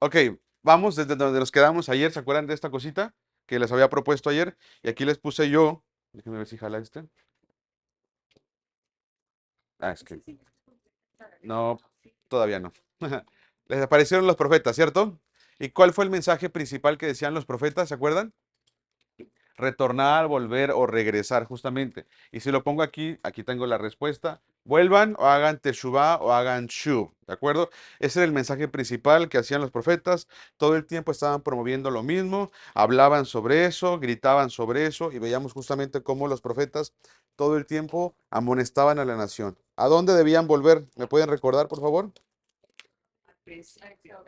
Ok, vamos desde donde nos quedamos ayer. ¿Se acuerdan de esta cosita que les había propuesto ayer? Y aquí les puse yo. Déjenme ver si jala este. Ah, es que no, todavía no. Les aparecieron los profetas, ¿cierto? ¿Y cuál fue el mensaje principal que decían los profetas? ¿Se acuerdan? Retornar, volver o regresar, justamente. Y si lo pongo aquí, aquí tengo la respuesta. Vuelvan o hagan teshuvah o hagan shuv, ¿de acuerdo? Ese era el mensaje principal que hacían los profetas. Todo el tiempo estaban promoviendo lo mismo, hablaban sobre eso, gritaban sobre eso y veíamos justamente cómo los profetas todo el tiempo amonestaban a la nación. ¿A dónde debían volver? ¿Me pueden recordar, por favor?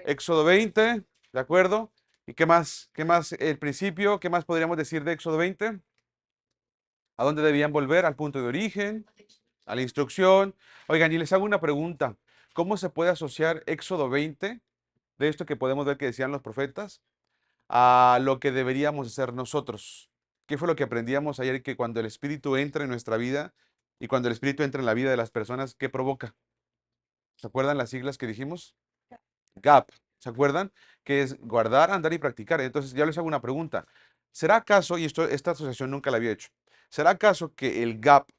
Éxodo 20, ¿de acuerdo? ¿Y qué más? ¿Qué más? El principio, ¿qué más podríamos decir de Éxodo 20? ¿A dónde debían volver? Al punto de origen, a la instrucción. Oigan, y les hago una pregunta. ¿Cómo se puede asociar Éxodo 20, de esto que podemos ver que decían los profetas, a lo que deberíamos hacer nosotros? ¿Qué fue lo que aprendíamos ayer? Que cuando el Espíritu entra en nuestra vida y cuando el Espíritu entra en la vida de las personas, ¿qué provoca? ¿Se acuerdan las siglas que dijimos? GAP. ¿Se acuerdan? Que es guardar, andar y practicar. Entonces, ya les hago una pregunta. ¿Será acaso, y esta asociación nunca la había hecho, ¿será acaso que el GAP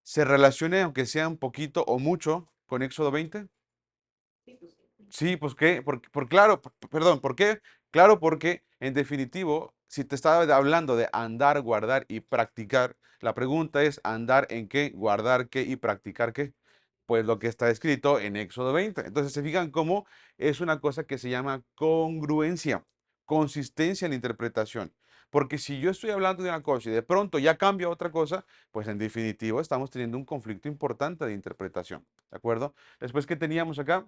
se relacione, aunque sea un poquito o mucho, con Éxodo 20? Sí, pues qué, claro, perdón, ¿por qué? Claro, porque en definitivo, si te estaba hablando de andar, guardar y practicar, la pregunta es andar en qué, guardar qué y practicar qué. Pues lo que está escrito en Éxodo 20. Entonces se fijan cómo es una cosa que se llama congruencia, consistencia en la interpretación. Porque si yo estoy hablando de una cosa y de pronto ya cambia otra cosa, pues en definitivo estamos teniendo un conflicto importante de interpretación. ¿De acuerdo? Después, ¿qué teníamos acá?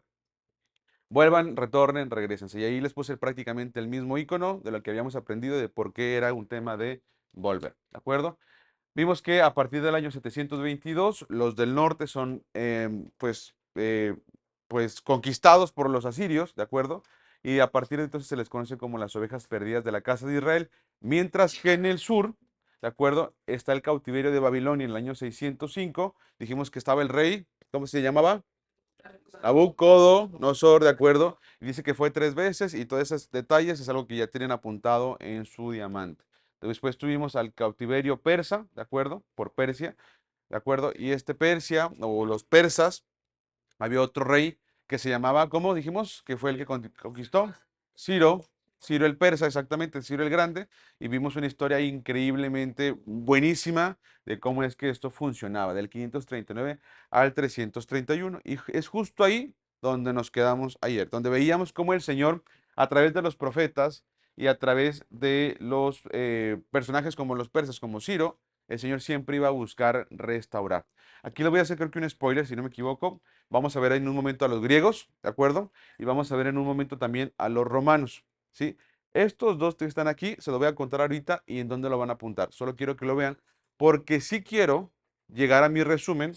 Vuelvan, retornen, regresense. Y ahí les puse prácticamente el mismo icono de lo que habíamos aprendido de por qué era un tema de volver. ¿De acuerdo? Vimos que a partir del año 722 los del norte son pues conquistados por los asirios, ¿de acuerdo? Y a partir de entonces se les conoce como las ovejas perdidas de la casa de Israel, mientras que en el sur, ¿de acuerdo? Está el cautiverio de Babilonia en el año 605. Dijimos que estaba el rey, ¿cómo se llamaba? Nabucodonosor, ¿de acuerdo? Y dice que fue 3 veces y todos esos detalles es algo que ya tienen apuntado en su diamante. Después tuvimos al cautiverio persa, ¿de acuerdo? Por Persia, ¿de acuerdo? Y este Persia, o los persas, había otro rey que se llamaba, ¿cómo dijimos? Que fue el que conquistó. Ciro, Ciro el persa, exactamente, Ciro el grande. Y vimos una historia increíblemente buenísima de cómo es que esto funcionaba, del 539 al 331. Y es justo ahí donde nos quedamos ayer, donde veíamos cómo el Señor, a través de los profetas y a través de los personajes como los persas, como Ciro, el Señor siempre iba a buscar restaurar. Aquí le voy a hacer creo que un spoiler, si no me equivoco. Vamos a ver en un momento a los griegos, ¿de acuerdo? Y vamos a ver en un momento también a los romanos, ¿sí? Estos dos que están aquí, se los voy a contar ahorita y en dónde lo van a apuntar. Solo quiero que lo vean, porque sí quiero llegar a mi resumen.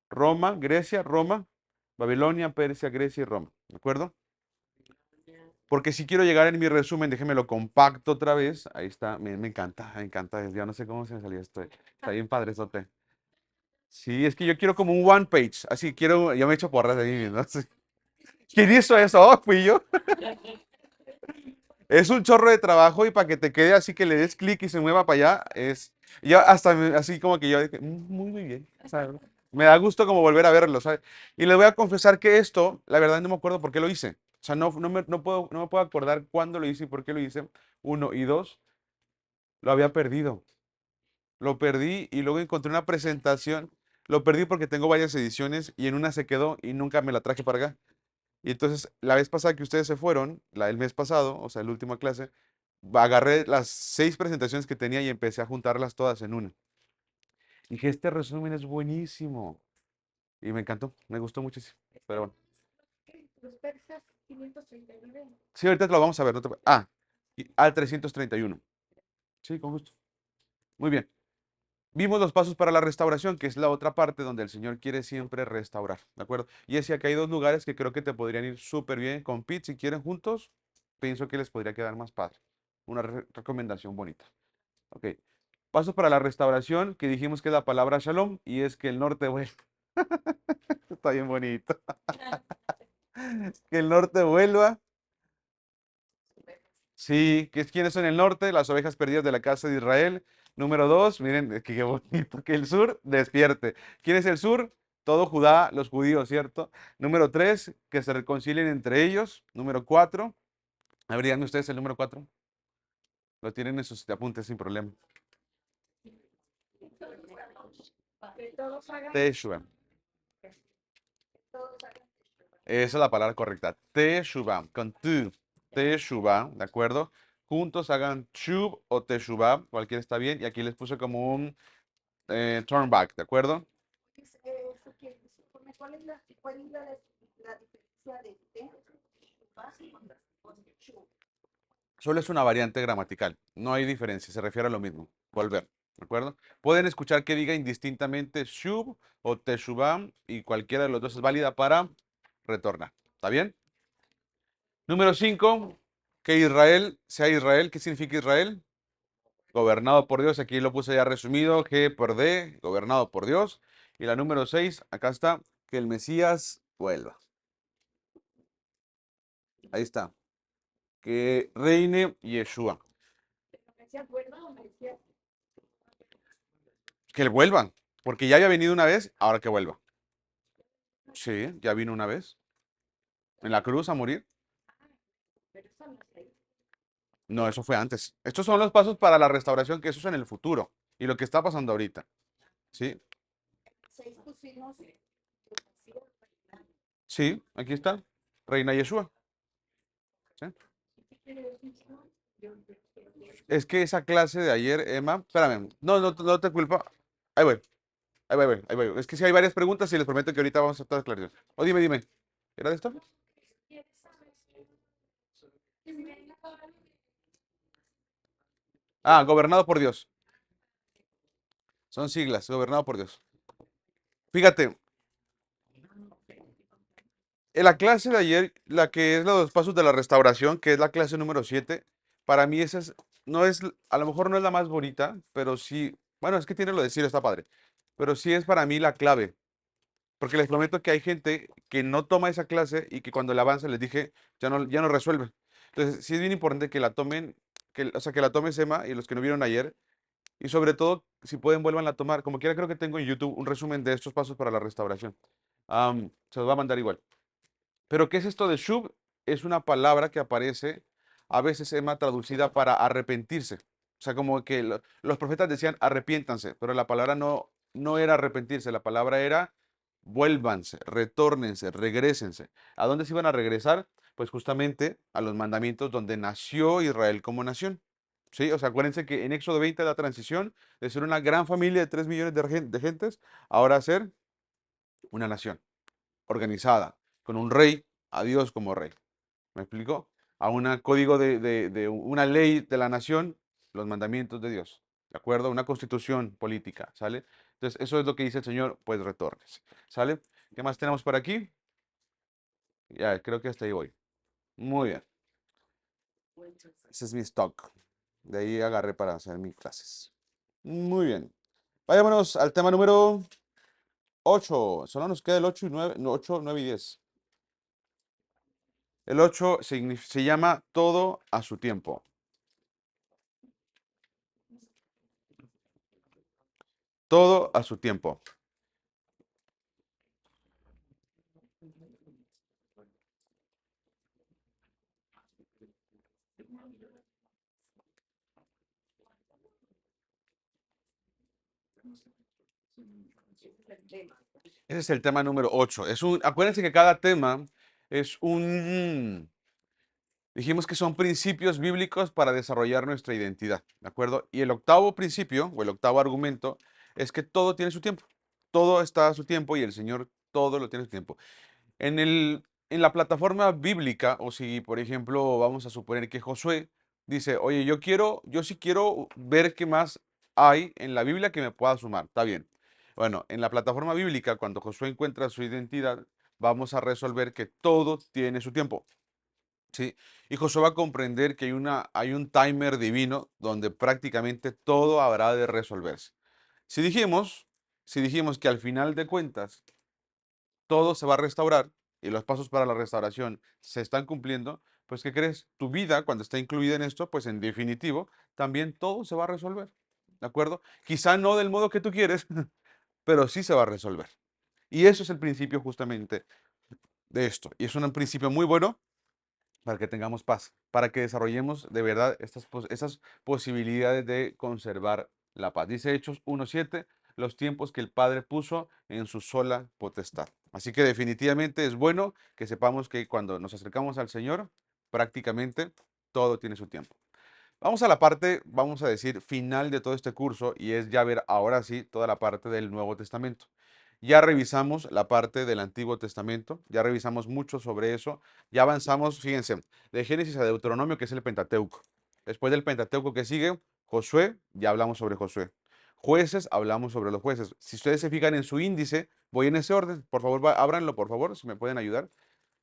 Roma, Grecia, Roma, Babilonia, Persia, Grecia y Roma, ¿de acuerdo? Porque si quiero llegar en mi resumen, déjenme lo compacto otra vez. Ahí está, me encanta, me encanta. Ya no sé cómo se me salió esto. Está bien padrezote. Sí, es que yo quiero como un one page. Así quiero, yo me echo porras de mí mismo. Sí. ¿Quién hizo eso? Oh, fui yo. Es un chorro de trabajo y para que te quede así que le des clic y se mueva para allá, es. Yo hasta así como que yo dije, muy, muy bien. ¿Sabes? Me da gusto como volver a verlo, ¿sabes? Y le voy a confesar que esto, la verdad no me acuerdo por qué lo hice. O sea, no me puedo acordar cuándo lo hice y por qué lo hice. Uno y dos, lo había perdido. Lo perdí y luego encontré una presentación. Lo perdí porque tengo varias ediciones y en una se quedó y nunca me la traje para acá. Y entonces, la vez pasada que ustedes se fueron, el mes pasado, o sea, la última clase, agarré las 6 presentaciones que tenía y empecé a juntarlas todas en una. Y dije, este resumen es buenísimo. Y me encantó, me gustó muchísimo. Pero bueno. Sí, ahorita lo vamos a ver. Al 331. Sí, con gusto. Muy bien. Vimos los pasos para la restauración, que es la otra parte donde el Señor quiere siempre restaurar, ¿de acuerdo? Y es que acá hay dos lugares que creo que te podrían ir súper bien con Pete, si quieren juntos, pienso que les podría quedar más padre. Una recomendación bonita. Ok. Pasos para la restauración, que dijimos que es la palabra Shalom, y es que el norte, bueno, está bien bonito. Que el norte vuelva. Sí, ¿quiénes son el norte? Las ovejas perdidas de la casa de Israel. Número dos, miren, qué bonito, que el sur despierte. ¿Quién es el sur? Todo Judá, los judíos, ¿cierto? Número tres, que se reconcilien entre ellos. Número cuatro, a ver, díganme ustedes el número cuatro. Lo tienen en sus apuntes sin problema. Teshuvah. Esa es la palabra correcta. Teshuvah, con tu. Teshuvah, ¿de acuerdo? Juntos hagan shub o teshuvah, cualquiera está bien. Y aquí les puse como un turn back, ¿de acuerdo? ¿Cuál es la diferencia de Solo es una variante gramatical, no hay diferencia, se refiere a lo mismo, volver, ¿de acuerdo? Pueden escuchar que diga indistintamente shub o teshuvah y cualquiera de los dos es válida para retornar, ¿está bien? Número 5, que Israel sea Israel. ¿Qué significa Israel? Gobernado por Dios, aquí lo puse ya resumido, G por D, gobernado por Dios. Y la número 6, acá está, que el Mesías vuelva. Ahí está, que reine Yeshua. Que vuelvan, porque ya había venido una vez, ahora que vuelva. Sí, ya vino una vez, en la cruz a morir. No, eso fue antes. Estos son los pasos para la restauración, que eso es en el futuro. Y lo que está pasando ahorita. ¿Sí? Sí, aquí está. Reina Yeshua. ¿Sí? Es que esa clase de ayer, Emma, espérame, no te culpa. Ahí voy, ahí voy. Es que si hay varias preguntas y les prometo que ahorita vamos a todas claridad. O dime. ¿Era de esto? Ah, gobernado por Dios. Son siglas, gobernado por Dios. Fíjate, en la clase de ayer, la que es los pasos de la restauración, que es la clase número 7, para mí esa es, no es, a lo mejor no es la más bonita, pero sí, bueno, es que tiene lo de decir, está padre, pero sí es para mí la clave, porque les prometo que hay gente que no toma esa clase y que cuando la avanza les dije, ya no resuelve. Entonces, sí es bien importante que la tomen, o sea, que la tome Sema y los que no vieron ayer, y sobre todo, si pueden, vuelvan a tomar. Como quiera, creo que tengo en YouTube un resumen de estos pasos para la restauración. Se los va a mandar igual. Pero, ¿qué es esto de shub? Es una palabra que aparece a veces, Emma, traducida para arrepentirse. O sea, como que los profetas decían arrepiéntanse, pero la palabra no era arrepentirse, la palabra era vuélvanse, retórnense, regrésense. ¿A dónde se iban a regresar? Pues justamente a los mandamientos donde nació Israel como nación. Sí, o sea, acuérdense que en Éxodo 20 la transición de ser una gran familia de 3 millones de gentes, ahora a ser una nación organizada, con un rey, a Dios como rey. ¿Me explico? A un código de una ley de la nación, los mandamientos de Dios. ¿De acuerdo? Una constitución política, ¿sale? Entonces, eso es lo que dice el Señor, pues retornes. ¿Sale? ¿Qué más tenemos por aquí? Ya, creo que hasta ahí voy. Muy bien. Ese es mi stock. De ahí agarré para hacer mis clases. Muy bien. Vayámonos al tema número 8. Solo nos queda el 8 y 9, no, 8, 9 y 10. El 8 se llama todo a su tiempo. Todo a su tiempo. Ese es el tema número 8. Acuérdense que cada tema es dijimos que son principios bíblicos para desarrollar nuestra identidad, ¿de acuerdo? Y el octavo principio o el octavo argumento es que todo tiene su tiempo. Todo está a su tiempo y el Señor todo lo tiene a su tiempo. En la plataforma bíblica, o si por ejemplo vamos a suponer que Josué dice, oye, yo sí quiero ver qué más hay en la Biblia que me pueda sumar, está bien. Bueno, en la plataforma bíblica, cuando Josué encuentra su identidad, vamos a resolver que todo tiene su tiempo, ¿sí? Y Josué va a comprender que hay un timer divino donde prácticamente todo habrá de resolverse. Si dijimos, si dijimos que al final de cuentas todo se va a restaurar, y los pasos para la restauración se están cumpliendo, pues ¿qué crees? Tu vida, cuando está incluida en esto, pues en definitivo, también todo se va a resolver. ¿De acuerdo? Quizá no del modo que tú quieres, pero sí se va a resolver. Y eso es el principio justamente de esto. Y es un principio muy bueno para que tengamos paz, para que desarrollemos de verdad esas posibilidades de conservar la paz. Dice Hechos 1:7, los tiempos que el Padre puso en su sola potestad. Así que definitivamente es bueno que sepamos que cuando nos acercamos al Señor, prácticamente todo tiene su tiempo. Vamos a la parte, vamos a decir, final de todo este curso y es ya ver ahora sí toda la parte del Nuevo Testamento. Ya revisamos la parte del Antiguo Testamento, ya revisamos mucho sobre eso, ya avanzamos, fíjense, de Génesis a Deuteronomio, que es el Pentateuco. Después del Pentateuco que sigue, Josué, ya hablamos sobre Josué. Jueces, hablamos sobre los jueces. Si ustedes se fijan en su índice, voy en ese orden, por favor, ábranlo, por favor, si me pueden ayudar.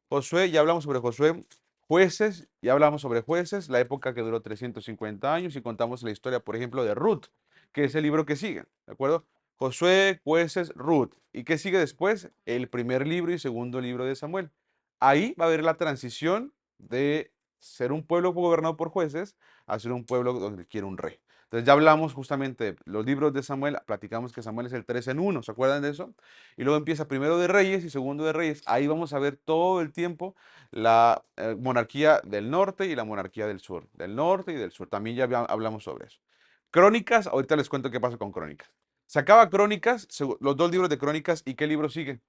Josué, ya hablamos sobre Josué. Jueces, ya hablamos sobre jueces, la época que duró 350 años y contamos la historia, por ejemplo, de Ruth, que es el libro que sigue, ¿de acuerdo? Josué, jueces, Ruth. ¿Y qué sigue después? El primer libro y segundo libro de Samuel. Ahí va a haber la transición de ser un pueblo gobernado por jueces a ser un pueblo donde quiere un rey. Entonces ya hablamos justamente de los libros de Samuel, platicamos que Samuel es el 3 en uno, ¿se acuerdan de eso? Y luego empieza primero de Reyes y segundo de Reyes. Ahí vamos a ver todo el tiempo la monarquía del norte y la monarquía del sur, del norte y del sur. También ya hablamos sobre eso. Crónicas, ahorita les cuento qué pasa con Crónicas. Se acaba Crónicas, los dos libros de Crónicas, ¿y qué libro sigue?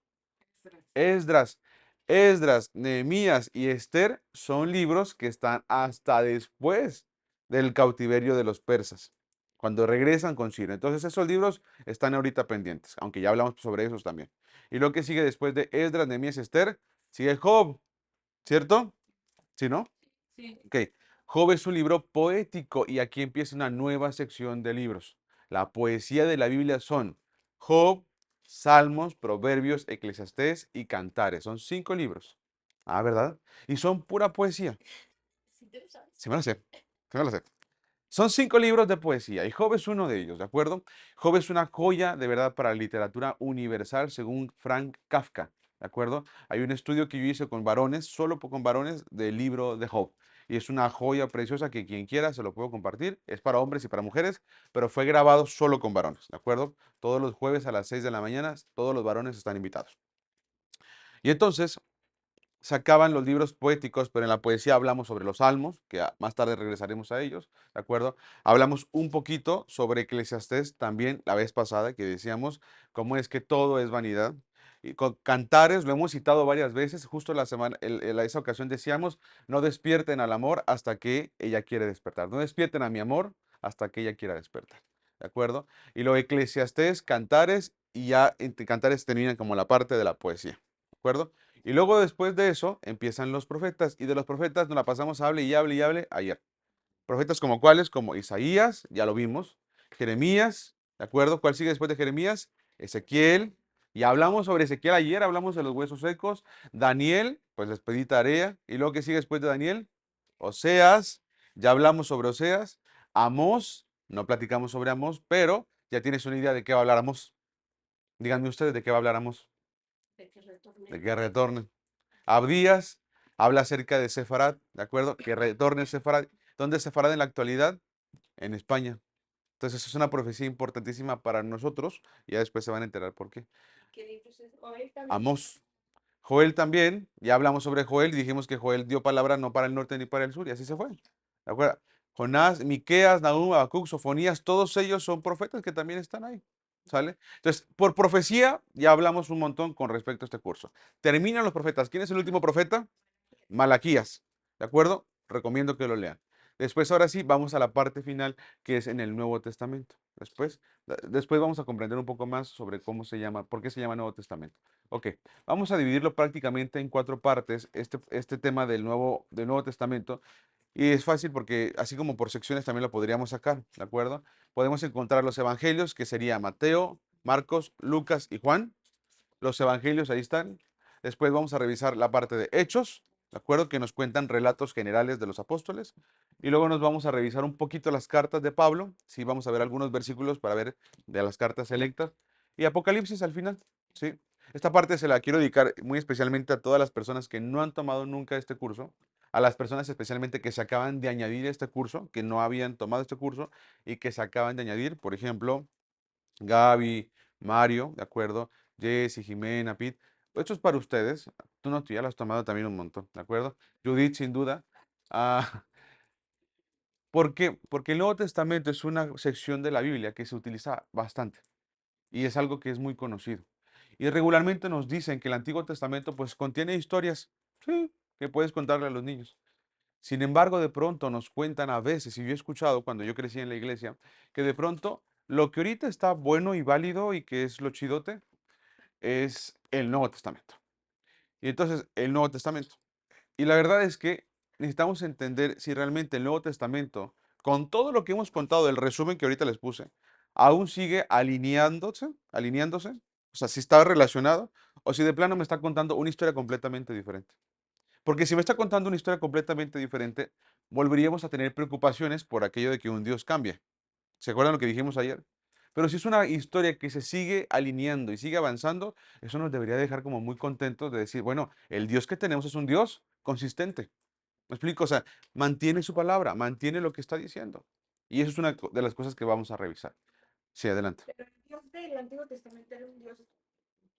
Esdras. Esdras, Nehemías y Esther son libros que están hasta después del cautiverio de los persas, cuando regresan con Ciro. Entonces esos libros están ahorita pendientes, aunque ya hablamos sobre esos también. Y lo que sigue después de Esdras, Nehemías y Esther, sigue Job, ¿cierto? ¿Sí, no? Sí. Ok. Job es un libro poético y aquí empieza una nueva sección de libros. La poesía de la Biblia son Job, Salmos, Proverbios, Eclesiastés y Cantares. Son 5 libros. Ah, ¿verdad? Y son pura poesía. Sí, te lo sabes. Sí me lo sé. Sí me lo sé. Son 5 libros de poesía y Job es uno de ellos, ¿de acuerdo? Job es una joya de verdad para la literatura universal según Frank Kafka, ¿de acuerdo? Hay un estudio que yo hice con varones, solo con varones, del libro de Job. Y es una joya preciosa que quien quiera se lo puedo compartir. Es para hombres y para mujeres, pero fue grabado solo con varones, ¿de acuerdo? Todos los jueves a las 6 de la mañana, todos los varones están invitados. Y entonces, sacaban los libros poéticos, pero en la poesía hablamos sobre los salmos, que más tarde regresaremos a ellos, ¿de acuerdo? Hablamos un poquito sobre Eclesiastés también la vez pasada, que decíamos cómo es que todo es vanidad. Y con Cantares lo hemos citado varias veces, justo la semana, esa ocasión decíamos, no despierten al amor hasta que ella quiere despertar, no despierten a mi amor hasta que ella quiera despertar, ¿de acuerdo? Y lo Eclesiastés, Cantares, y ya entre Cantares terminan como la parte de la poesía, ¿de acuerdo? Y luego después de eso empiezan los profetas y de los profetas nos la pasamos hable y hable y hable ayer. Profetas como cuáles, como Isaías, ya lo vimos, Jeremías, ¿de acuerdo? ¿Cuál sigue después de Jeremías? Ezequiel, y hablamos sobre Ezequiel ayer, hablamos de los huesos secos, Daniel, pues les pedí tarea, y luego que sigue después de Daniel, Oseas, ya hablamos sobre Oseas, Amós, no platicamos sobre Amós, pero ya tienes una idea de qué va a hablar Amós. Díganme ustedes de qué va a hablar Amós, De que retorne. de que retorne. Abdías habla acerca de Sefarad, ¿de acuerdo? Que retorne el Sefarad. ¿Dónde es Sefarad en la actualidad? En España. Entonces es una profecía importantísima para nosotros y ya después se van a enterar por qué. ¿Qué libros es? O él también. Amós. Joel también, ya hablamos sobre Joel y dijimos que Joel dio palabra no para el norte ni para el sur y así se fue. ¿De acuerdo? Jonás, Miqueas, Nahum, Habacuc, Sofonías, todos ellos son profetas que también están ahí. ¿Sale? Entonces, por profecía ya hablamos un montón con respecto a este curso. Terminan los profetas. ¿Quién es el último profeta? Malaquías, ¿de acuerdo? Recomiendo que lo lean. Después, ahora sí, vamos a la parte final, que es en el Nuevo Testamento. Después vamos a comprender un poco más sobre cómo se llama, por qué se llama Nuevo Testamento. Ok, vamos a dividirlo prácticamente en 4 partes, este tema del Nuevo Testamento. Y es fácil porque así como por secciones también lo podríamos sacar, ¿de acuerdo? Podemos encontrar los evangelios, que sería Mateo, Marcos, Lucas y Juan. Los evangelios ahí están. Después vamos a revisar la parte de Hechos, ¿de acuerdo? Que nos cuentan relatos generales de los apóstoles. Y luego nos vamos a revisar un poquito las cartas de Pablo. Sí, vamos a ver algunos versículos para ver de las cartas selectas. Y Apocalipsis al final, ¿sí? Esta parte se la quiero dedicar muy especialmente a todas las personas que no han tomado nunca este curso, a las personas especialmente que se acaban de añadir a este curso, que no habían tomado este curso y que se acaban de añadir, por ejemplo, Gaby, Mario, ¿de acuerdo? Jessy, Jimena, Pete. Esto es para ustedes. Tú no, tú ya lo has tomado también un montón, ¿de acuerdo? Judith, sin duda. Ah, ¿por qué? Porque el Nuevo Testamento es una sección de la Biblia que se utiliza bastante y es algo que es muy conocido. Y regularmente nos dicen que el Antiguo Testamento pues contiene historias, sí, que puedes contarle a los niños. Sin embargo, de pronto nos cuentan a veces, y yo he escuchado cuando yo crecí en la iglesia, que de pronto lo que ahorita está bueno y válido y que es lo chidote es el Nuevo Testamento. Y entonces, el Nuevo Testamento. Y la verdad es que necesitamos entender si realmente el Nuevo Testamento, con todo lo que hemos contado, el resumen que ahorita les puse, aún sigue alineándose, o sea, si está relacionado, o si de plano me está contando una historia completamente diferente. Porque si me está contando una historia completamente diferente, volveríamos a tener preocupaciones por aquello de que un Dios cambie. ¿Se acuerdan lo que dijimos ayer? Pero si es una historia que se sigue alineando y sigue avanzando, eso nos debería dejar como muy contentos de decir, bueno, el Dios que tenemos es un Dios consistente. ¿Me explico? O sea, mantiene su palabra, mantiene lo que está diciendo. Y eso es una de las cosas que vamos a revisar. Sí, adelante. Pero el Dios del Antiguo Testamento era un Dios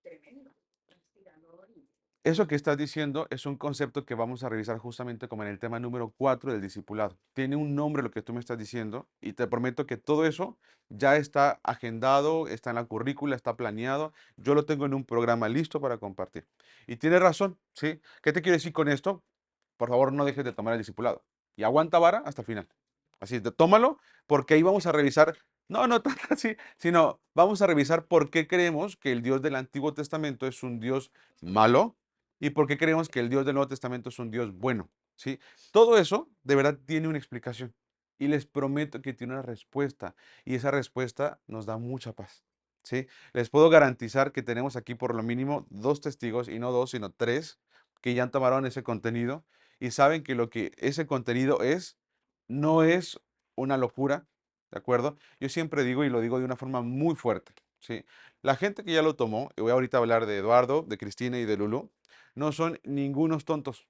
tremendo, inspirador y Eso que estás diciendo es un concepto que vamos a revisar justamente como en el tema número 4 del discipulado. Tiene un nombre lo que tú me estás diciendo y te prometo que todo eso ya está agendado, está en la currícula, está planeado. Yo lo tengo en un programa listo para compartir. Y tienes razón, ¿sí? ¿Qué te quiero decir con esto? Por favor, no dejes de tomar el discipulado. Y aguanta vara hasta el final. Así, tómalo, porque ahí vamos a revisar, no, no tanto así, sino vamos a revisar por qué creemos que el Dios del Antiguo Testamento es un Dios malo y por qué creemos que el Dios del Nuevo Testamento es un Dios bueno, ¿sí? Todo eso de verdad tiene una explicación y les prometo que tiene una respuesta y esa respuesta nos da mucha paz, ¿sí? Les puedo garantizar que tenemos aquí por lo mínimo 2 testigos y no 2, sino 3 que ya tomaron ese contenido y saben que lo que ese contenido es, no es una locura, ¿de acuerdo? Yo siempre digo y lo digo de una forma muy fuerte, ¿sí? La gente que ya lo tomó, y voy ahorita a hablar de Eduardo, de Cristina y de Lulu, no son ningunos tontos.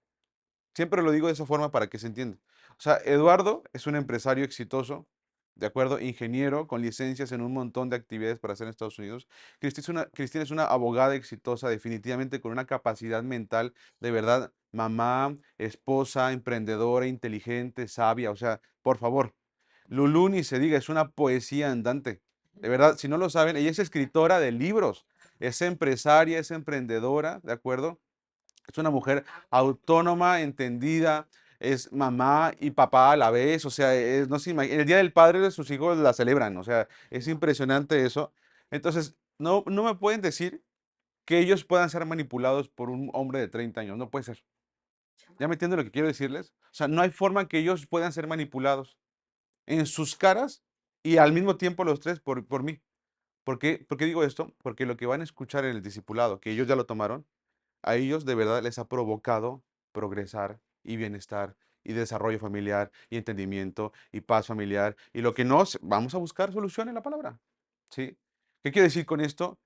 Siempre lo digo de esa forma para que se entienda. O sea, Eduardo es un empresario exitoso, ¿de acuerdo? Ingeniero con licencias en un montón de actividades para hacer en Estados Unidos. Cristina es una abogada exitosa, definitivamente con una capacidad mental, de verdad, mamá, esposa, emprendedora, inteligente, sabia. O sea, por favor, Lulú ni se diga, es una poesía andante. De verdad, si no lo saben, ella es escritora de libros, es empresaria, es emprendedora, ¿de acuerdo? Es una mujer autónoma, entendida, es mamá y papá a la vez, o sea, no se el Día del Padre de sus hijos la celebran, o sea, es impresionante eso. Entonces, no me pueden decir que ellos puedan ser manipulados por un hombre de 30 años, no puede ser. ¿Ya me entienden lo que quiero decirles? O sea, no hay forma que ellos puedan ser manipulados en sus caras y al mismo tiempo los tres por mí. ¿Por qué digo esto? Porque lo que van a escuchar en el discipulado, que ellos ya lo tomaron, a ellos de verdad les ha provocado progresar y bienestar y desarrollo familiar y entendimiento y paz familiar y lo que nos vamos a buscar solución en la palabra. ¿Sí? ¿Qué quiero decir con esto?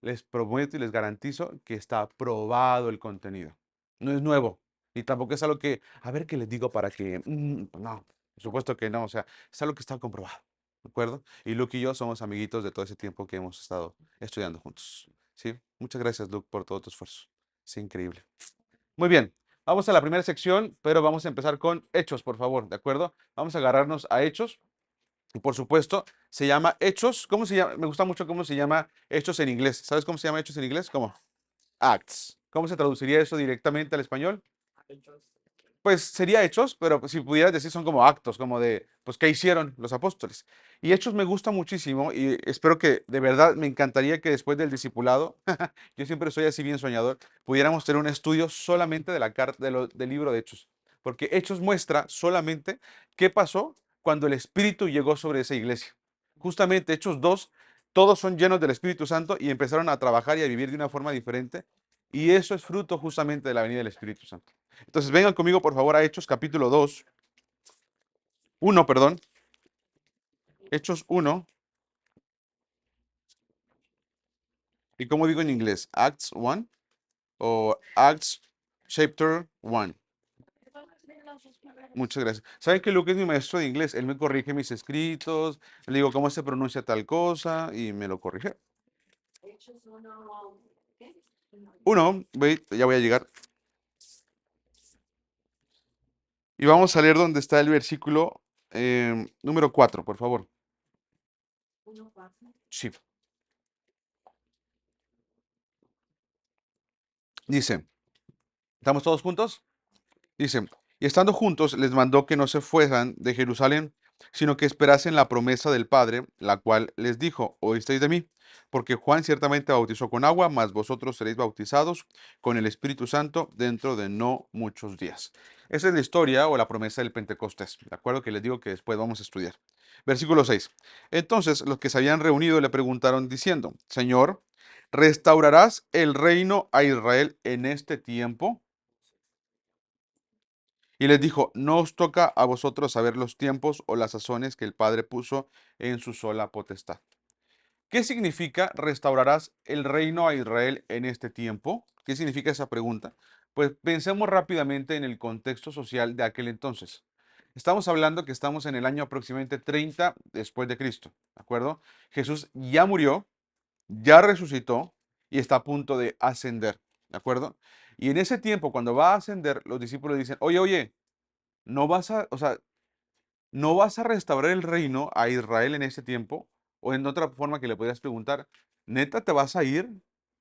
Les prometo y les garantizo que está probado el contenido. No es nuevo y tampoco es algo que, a ver qué les digo para que, pues no, por supuesto que no, o sea, es algo que está comprobado. ¿De acuerdo? Y Luke y yo somos amiguitos de todo ese tiempo que hemos estado estudiando juntos. ¿Sí? Muchas gracias, Luke, por todo tu esfuerzo. Es increíble. Muy bien, vamos a la primera sección, pero vamos a empezar con hechos, por favor, ¿de acuerdo? Vamos a agarrarnos a hechos. Y por supuesto, se llama hechos. ¿Cómo se llama? Me gusta mucho cómo se llama hechos en inglés. ¿Sabes cómo se llama hechos en inglés? ¿Cómo? Acts. ¿Cómo se traduciría eso directamente al español? Pues sería hechos, pero pues, si pudieras decir son como actos, como de, pues, ¿qué hicieron los apóstoles? Y hechos me gusta muchísimo y espero que de verdad me encantaría que después del discipulado, yo siempre soy así bien soñador, pudiéramos tener un estudio solamente de la carta, del libro de Hechos. Porque Hechos muestra solamente qué pasó cuando el Espíritu llegó sobre esa iglesia. Justamente Hechos 2, todos son llenos del Espíritu Santo y empezaron a trabajar y a vivir de una forma diferente. Y eso es fruto justamente de la venida del Espíritu Santo. Entonces vengan conmigo por favor a Hechos capítulo 2, 1, perdón, Hechos 1, ¿Y cómo digo en inglés? Acts 1 o Acts chapter 1. Muchas gracias. ¿Saben que Luke es mi maestro de inglés? Él me corrige mis escritos, le digo cómo se pronuncia tal cosa y me lo corrige. Uno, wait, ya voy a llegar. Y vamos a leer donde está el versículo número 4, por favor. Sí. Dice, ¿estamos todos juntos? Dice, y estando juntos les mandó que no se fueran de Jerusalén, sino que esperasen la promesa del Padre, la cual les dijo, oísteis de mí, porque Juan ciertamente bautizó con agua, mas vosotros seréis bautizados con el Espíritu Santo dentro de no muchos días. Esa es la historia o la promesa del Pentecostés, ¿de acuerdo? Que les digo que después vamos a estudiar. Versículo 6. Entonces los que se habían reunido le preguntaron diciendo, Señor, ¿restaurarás el reino a Israel en este tiempo? Y les dijo, no os toca a vosotros saber los tiempos o las sazones que el Padre puso en su sola potestad. ¿Qué significa restaurarás el reino a Israel en este tiempo? ¿Qué significa esa pregunta? Pues pensemos rápidamente en el contexto social de aquel entonces. Estamos hablando que estamos en el año aproximadamente 30 después de Cristo, ¿de acuerdo? Jesús ya murió, ya resucitó y está a punto de ascender, ¿de acuerdo? Y en ese tiempo, cuando va a ascender, los discípulos dicen, oye, oye, no vas a, o sea, no vas a restaurar el reino a Israel en ese tiempo, o en otra forma que le podrías preguntar, ¿neta te vas a ir?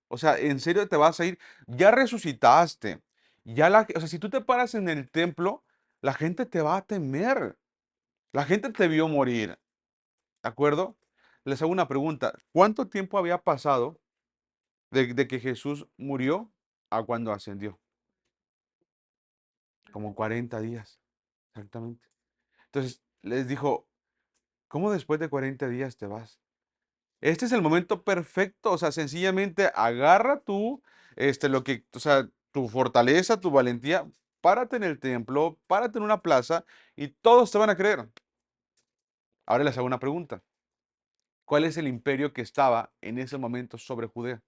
O sea, ¿en serio te vas a ir? Ya resucitaste. O sea, si tú te paras en el templo, la gente te va a temer. La gente te vio morir, ¿de acuerdo? Les hago una pregunta. ¿Cuánto tiempo había pasado de que Jesús murió a cuando ascendió? Como 40 días, exactamente. Entonces les dijo, ¿cómo después de 40 días te vas? Este es el momento perfecto, o sea, sencillamente agarra tú, o sea, tu fortaleza, tu valentía, párate en el templo, párate en una plaza y todos te van a creer. Ahora les hago una pregunta. ¿Cuál es el imperio que estaba en ese momento sobre Judea?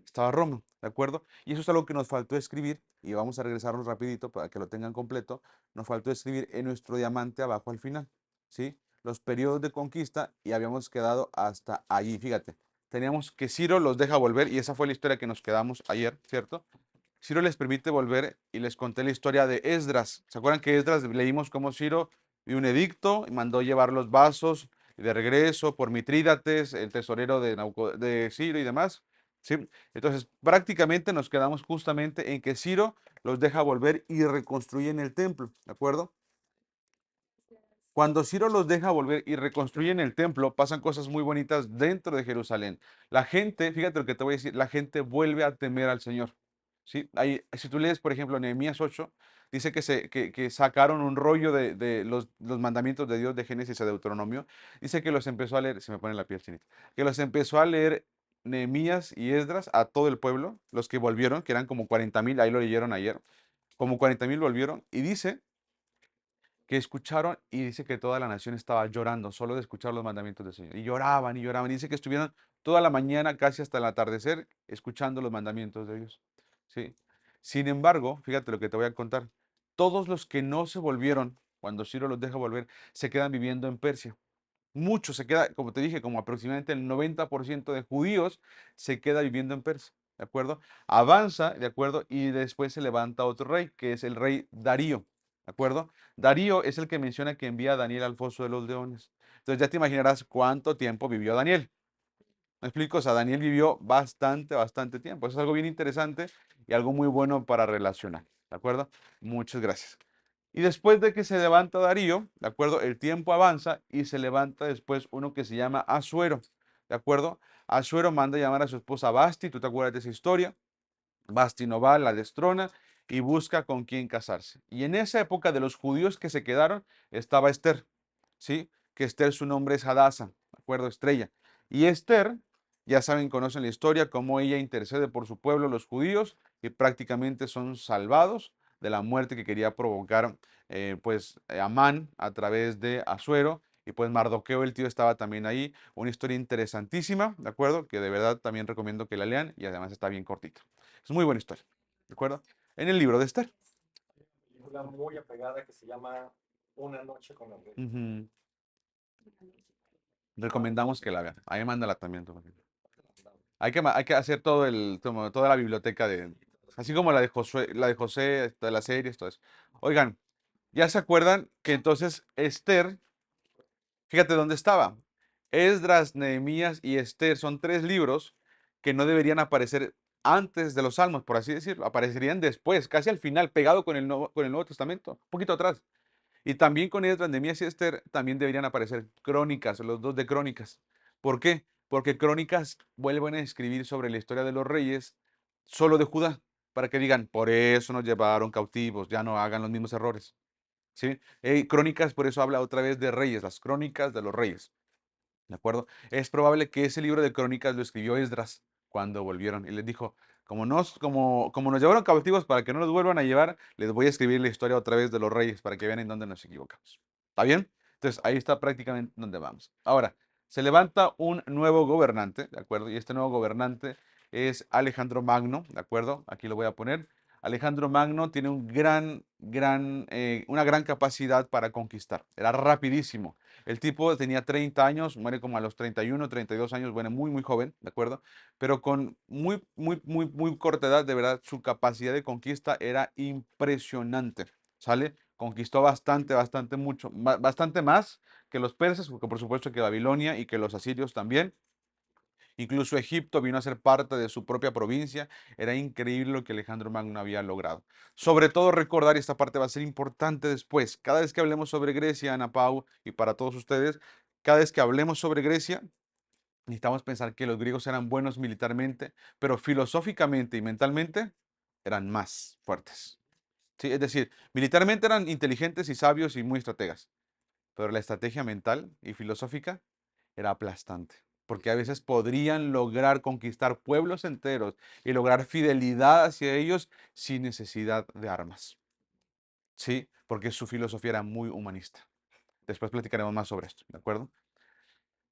Estaba Roma, ¿de acuerdo? Y eso es algo que nos faltó escribir, y vamos a regresarnos rapidito para que lo tengan completo. Nos faltó escribir en nuestro diamante abajo al final, ¿sí? Los periodos de conquista y habíamos quedado hasta allí, fíjate. Teníamos que Ciro los deja volver y esa fue la historia que nos quedamos ayer, ¿cierto? Ciro les permite volver y les conté la historia de Esdras. ¿Se acuerdan que Esdras leímos cómo Ciro dio un edicto y mandó llevar los vasos de regreso por Mitrídates, el tesorero de Ciro y demás? ¿Sí? Entonces, prácticamente nos quedamos justamente en que Ciro los deja volver y reconstruyen el templo, ¿de acuerdo? Cuando Ciro los deja volver y reconstruyen el templo, pasan cosas muy bonitas dentro de Jerusalén. La gente, fíjate lo que te voy a decir, la gente vuelve a temer al Señor. ¿Sí? Ahí, si tú lees, por ejemplo, Nehemías 8, dice que sacaron un rollo de los mandamientos de Dios de Génesis a Deuteronomio. Dice que los empezó a leer, se me pone la piel chinita, que los empezó a leer Nehemías y Esdras a todo el pueblo, los que volvieron, que eran como 40,000, ahí lo leyeron ayer, como 40,000 volvieron, y dice que escucharon y dice que toda la nación estaba llorando solo de escuchar los mandamientos del Señor. Y lloraban y lloraban. Y dice que estuvieron toda la mañana, casi hasta el atardecer, escuchando los mandamientos de Dios. ¿Sí? Sin embargo, fíjate lo que te voy a contar. Todos los que no se volvieron, cuando Ciro los deja volver, se quedan viviendo en Persia. Muchos se queda, como te dije, como aproximadamente el 90% de judíos se queda viviendo en Persia. ¿De acuerdo? Avanza, ¿de acuerdo? Y después se levanta otro rey, que es el rey Darío. ¿De acuerdo? Darío es el que menciona que envía a Daniel al foso de los leones. Entonces ya te imaginarás cuánto tiempo vivió Daniel. ¿Me explico? O sea, Daniel vivió bastante, bastante tiempo. Eso es algo bien interesante y algo muy bueno para relacionar. ¿De acuerdo? Muchas gracias. Y después de que se levanta Darío, ¿de acuerdo? El tiempo avanza y se levanta después uno que se llama Asuero. ¿De acuerdo? Asuero manda a llamar a su esposa Basti, ¿tú te acuerdas de esa historia? Basti no va, la destrona y busca con quién casarse. Y en esa época de los judíos que se quedaron estaba Esther, ¿sí? Que Esther su nombre es Hadasa, ¿de acuerdo? Estrella. Y Esther, ya saben, conocen la historia, cómo ella intercede por su pueblo, los judíos, y prácticamente son salvados de la muerte que quería provocar, Amán a través de Asuero Y pues Mardoqueo, el tío, estaba también ahí. Una historia interesantísima, ¿de acuerdo? Que de verdad también recomiendo que la lean y además está bien cortita. Es muy buena historia, ¿de acuerdo? En el libro de Esther. Una muy apegada que se llama Una noche con el rey. Ujú. Recomendamos que la vean. Ahí mándala también. Tú, Joaquín. Hay que hacer toda la biblioteca de, así como la de Josué, de las series, todo eso. Oigan, ¿ya se acuerdan que entonces Esther, fíjate dónde estaba? Esdras, Nehemías y Esther son tres libros que no deberían aparecer antes de los Salmos, por así decirlo. Aparecerían después, casi al final, pegado con el Nuevo Testamento, un poquito atrás. Y también con Esdras, Nehemías y Esther también deberían aparecer crónicas, los dos de crónicas. ¿Por qué? Porque crónicas vuelven a escribir sobre la historia de los reyes solo de Judá, para que digan, por eso nos llevaron cautivos, ya no hagan los mismos errores. ¿Sí? Crónicas, por eso habla otra vez de reyes, las crónicas de los reyes. ¿De acuerdo? Es probable que ese libro de crónicas lo escribió Esdras cuando volvieron y les dijo, como nos llevaron cautivos para que no nos vuelvan a llevar, les voy a escribir la historia otra vez de los reyes para que vean en dónde nos equivocamos. ¿Está bien? Entonces ahí está prácticamente donde vamos. Ahora, se levanta un nuevo gobernante, ¿de acuerdo? Y este nuevo gobernante es Alejandro Magno, ¿de acuerdo? Aquí lo voy a poner. Alejandro Magno tiene una gran capacidad para conquistar. Era rapidísimo. El tipo tenía 30 años, muere como a los 31, 32 años, bueno, muy, muy joven, ¿de acuerdo? Pero con muy corta edad, de verdad, su capacidad de conquista era impresionante, ¿sale? Conquistó bastante mucho, bastante más que los persas, porque por supuesto que Babilonia y que los asirios también. Incluso Egipto vino a ser parte de su propia provincia. Era increíble lo que Alejandro Magno había logrado. Sobre todo recordar, y esta parte va a ser importante después, cada vez que hablemos sobre Grecia, Ana Pau, y para todos ustedes, cada vez que hablemos sobre Grecia, necesitamos pensar que los griegos eran buenos militarmente, pero filosóficamente y mentalmente eran más fuertes. ¿Sí? Es decir, militarmente eran inteligentes y sabios y muy estrategas, pero la estrategia mental y filosófica era aplastante, porque a veces podrían lograr conquistar pueblos enteros y lograr fidelidad hacia ellos sin necesidad de armas. ¿Sí? Porque su filosofía era muy humanista. Después platicaremos más sobre esto, ¿de acuerdo?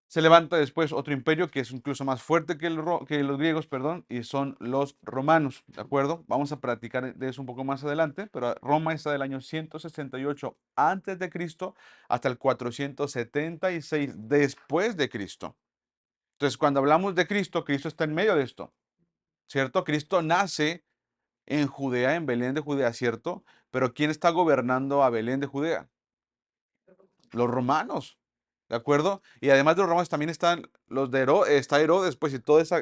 Se levanta después otro imperio que es incluso más fuerte que los griegos, perdón, y son los romanos, ¿de acuerdo? Vamos a platicar de eso un poco más adelante, pero Roma está del año 168 antes de Cristo hasta el 476 después de Cristo. Entonces, cuando hablamos de Cristo, Cristo está en medio de esto, ¿cierto? Cristo nace en Judea, en Belén de Judea, ¿cierto? Pero ¿quién está gobernando a Belén de Judea? Los romanos, ¿de acuerdo? Y además de los romanos también están los de Herodes, está Herodes, pues, y toda esa,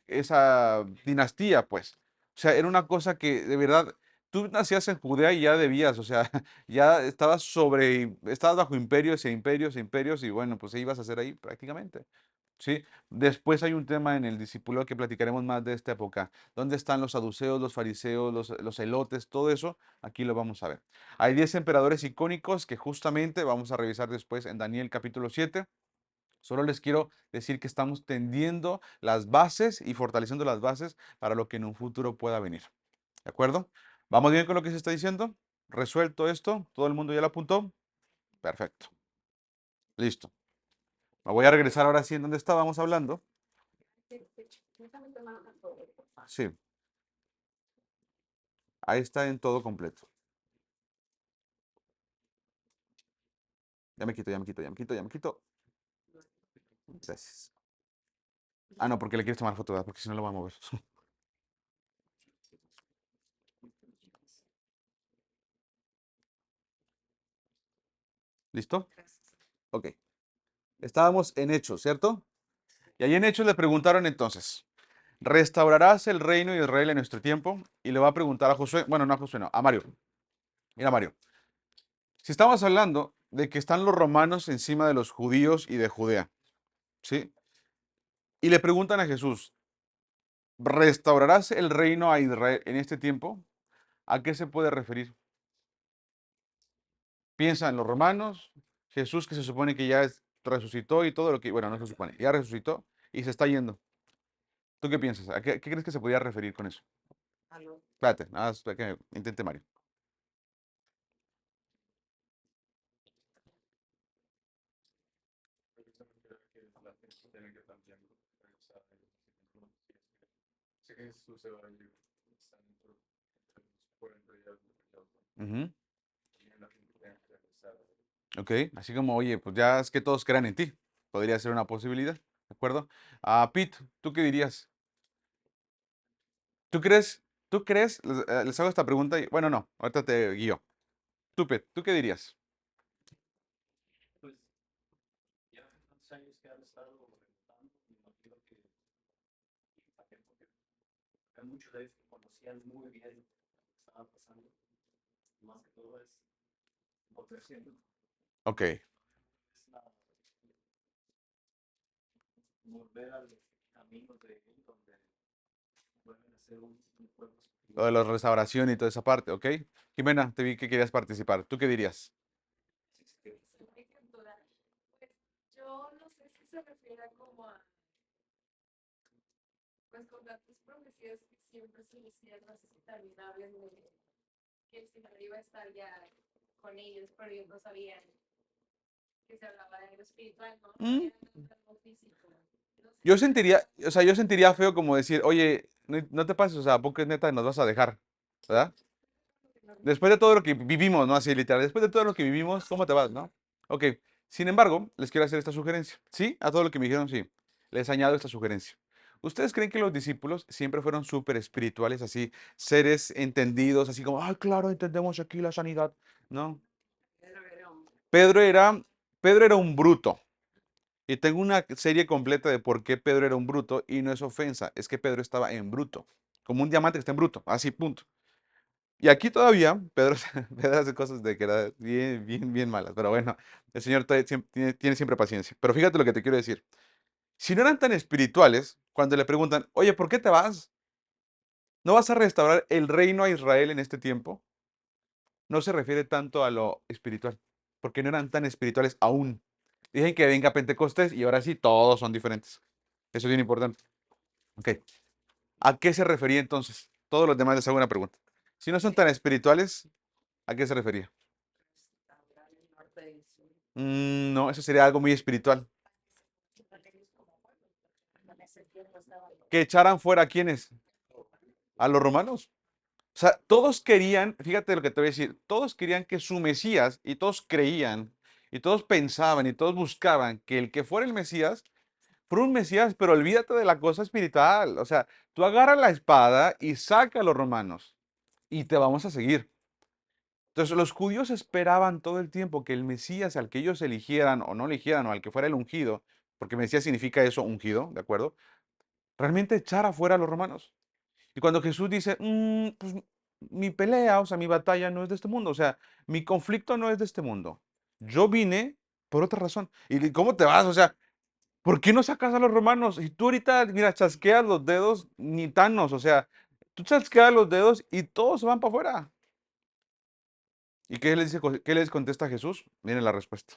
esa dinastía, pues. O sea, era una cosa que de verdad, tú nacías en Judea y ya debías, o sea, ya estabas bajo imperios e imperios e imperios y bueno, pues ibas a hacer ahí prácticamente. ¿Sí? Después hay un tema en el discipulado que platicaremos más de esta época. ¿Dónde están los saduceos, los fariseos, los elotes? Todo eso, aquí lo vamos a ver. Hay 10 emperadores icónicos que justamente vamos a revisar después en Daniel capítulo 7. Solo les quiero decir que estamos tendiendo las bases y fortaleciendo las bases para lo que en un futuro pueda venir. ¿De acuerdo? ¿Vamos bien con lo que se está diciendo? ¿Resuelto esto? ¿Todo el mundo ya lo apuntó? Perfecto. Listo. Me voy a regresar ahora sí en donde estábamos hablando. Sí, ahí está en todo completo. Ya me quito, ya me quito, ya me quito, ya me quito. Gracias. Ah, no, porque le quieres tomar foto, ¿verdad? Porque si no lo voy a mover. ¿Listo? Ok. Estábamos en Hechos, ¿cierto? Y ahí en Hechos le preguntaron entonces, ¿restaurarás el reino de Israel en nuestro tiempo? Y le va a preguntar a Josué, bueno, no a Josué, no, a Mario. Mira, Mario, si estamos hablando de que están los romanos encima de los judíos y de Judea, ¿sí? Y le preguntan a Jesús, ¿restaurarás el reino a Israel en este tiempo? ¿A qué se puede referir? Piensa en los romanos, Jesús que se supone que ya resucitó y todo lo que, bueno, no se supone, ya resucitó y se está yendo. ¿Tú qué piensas? ¿A qué crees que se podría referir con eso? Espérate, nada más para que intente Mario. Jesús se va a ir entre los 40 días Ujú. también la gente tenga que regresar. Ok, así como, oye, pues ya es que todos crean en ti. Podría ser una posibilidad, ¿de acuerdo? Pete, ¿tú qué dirías? ¿Tú crees, les hago esta pregunta y, bueno, no, ahorita te guío. Tú, Pete, ¿tú qué dirías? Pues ya hace tantos años que han estado remontando, me imagino que también porque hay muchos de ellos que conocían muy bien lo que estaba pasando. Más que todo es volver siempre. Ok, Es la, volver a los caminos de él, donde vuelven a ser un pueblo lo de la espiritual. restauración y toda esa parte, ¿ok? Jimena, te vi que querías participar. ¿Tú qué dirías? Muy cultural. Pues yo no sé si se refiere como a, pues con tantas profecías que siempre se decían, no sé si también hablan de que el Señor iba a estar ya con ellos, pero ellos no sabían que se hablaba de algo espiritual, ¿no? No Mm, era algo físico. No sé Yo si sentiría, o sea, yo sentiría feo como decir, oye, no te pases, o sea, ¿a poco es neta nos vas a dejar? ¿Verdad? Después de todo lo que vivimos, ¿no? Así literal, después de todo lo que vivimos, ¿cómo te vas, no? Ok, sin embargo, les quiero hacer esta sugerencia. ¿Sí? A todo lo que me dijeron, sí. Les añado esta sugerencia. ¿Ustedes creen que los discípulos siempre fueron súper espirituales, así, seres entendidos, así como, ay, claro, entendemos aquí la sanidad? No. Pedro era, Pedro era un bruto. Y tengo una serie completa de por qué Pedro era un bruto y no es ofensa, es que Pedro estaba en bruto, como un diamante que está en bruto, así, punto. Y aquí todavía Pedro, Pedro hace cosas de que era bien, bien, bien malas, pero bueno, el Señor tiene siempre paciencia. Pero fíjate lo que te quiero decir. Si no eran tan espirituales, cuando le preguntan, oye, ¿por qué te vas? ¿No vas a restaurar el reino a Israel en este tiempo? No se refiere tanto a lo espiritual, porque no eran tan espirituales aún. Dicen que venga Pentecostés y ahora sí todos son diferentes. Eso es bien importante. Ok. ¿A qué se refería entonces? Todos los demás les hago una pregunta. Si no son tan espirituales, ¿a qué se refería? No, eso sería algo muy espiritual. Que echaran fuera a quiénes? A los romanos. O sea, todos querían, fíjate lo que te voy a decir, todos querían que su Mesías, y todos creían, y todos pensaban, y todos buscaban que el que fuera el Mesías fuera un Mesías, pero olvídate de la cosa espiritual. O sea, tú agarra la espada y saca a los romanos, y te vamos a seguir. Entonces, los judíos esperaban todo el tiempo que el Mesías al que ellos eligieran o no eligieran, o al que fuera el ungido, porque Mesías significa eso, ungido, ¿de acuerdo? Realmente echara fuera a los romanos. Y cuando Jesús dice, pues mi pelea, o sea, mi batalla no es de este mundo, o sea, mi conflicto no es de este mundo. Yo vine por otra razón. ¿Y cómo te vas? O sea, ¿por qué no sacas a los romanos? Y tú ahorita, mira, chasqueas los dedos, ni tanos, o sea, tú chasqueas los dedos y todos se van para afuera. ¿Y qué les contesta Jesús? Miren la respuesta.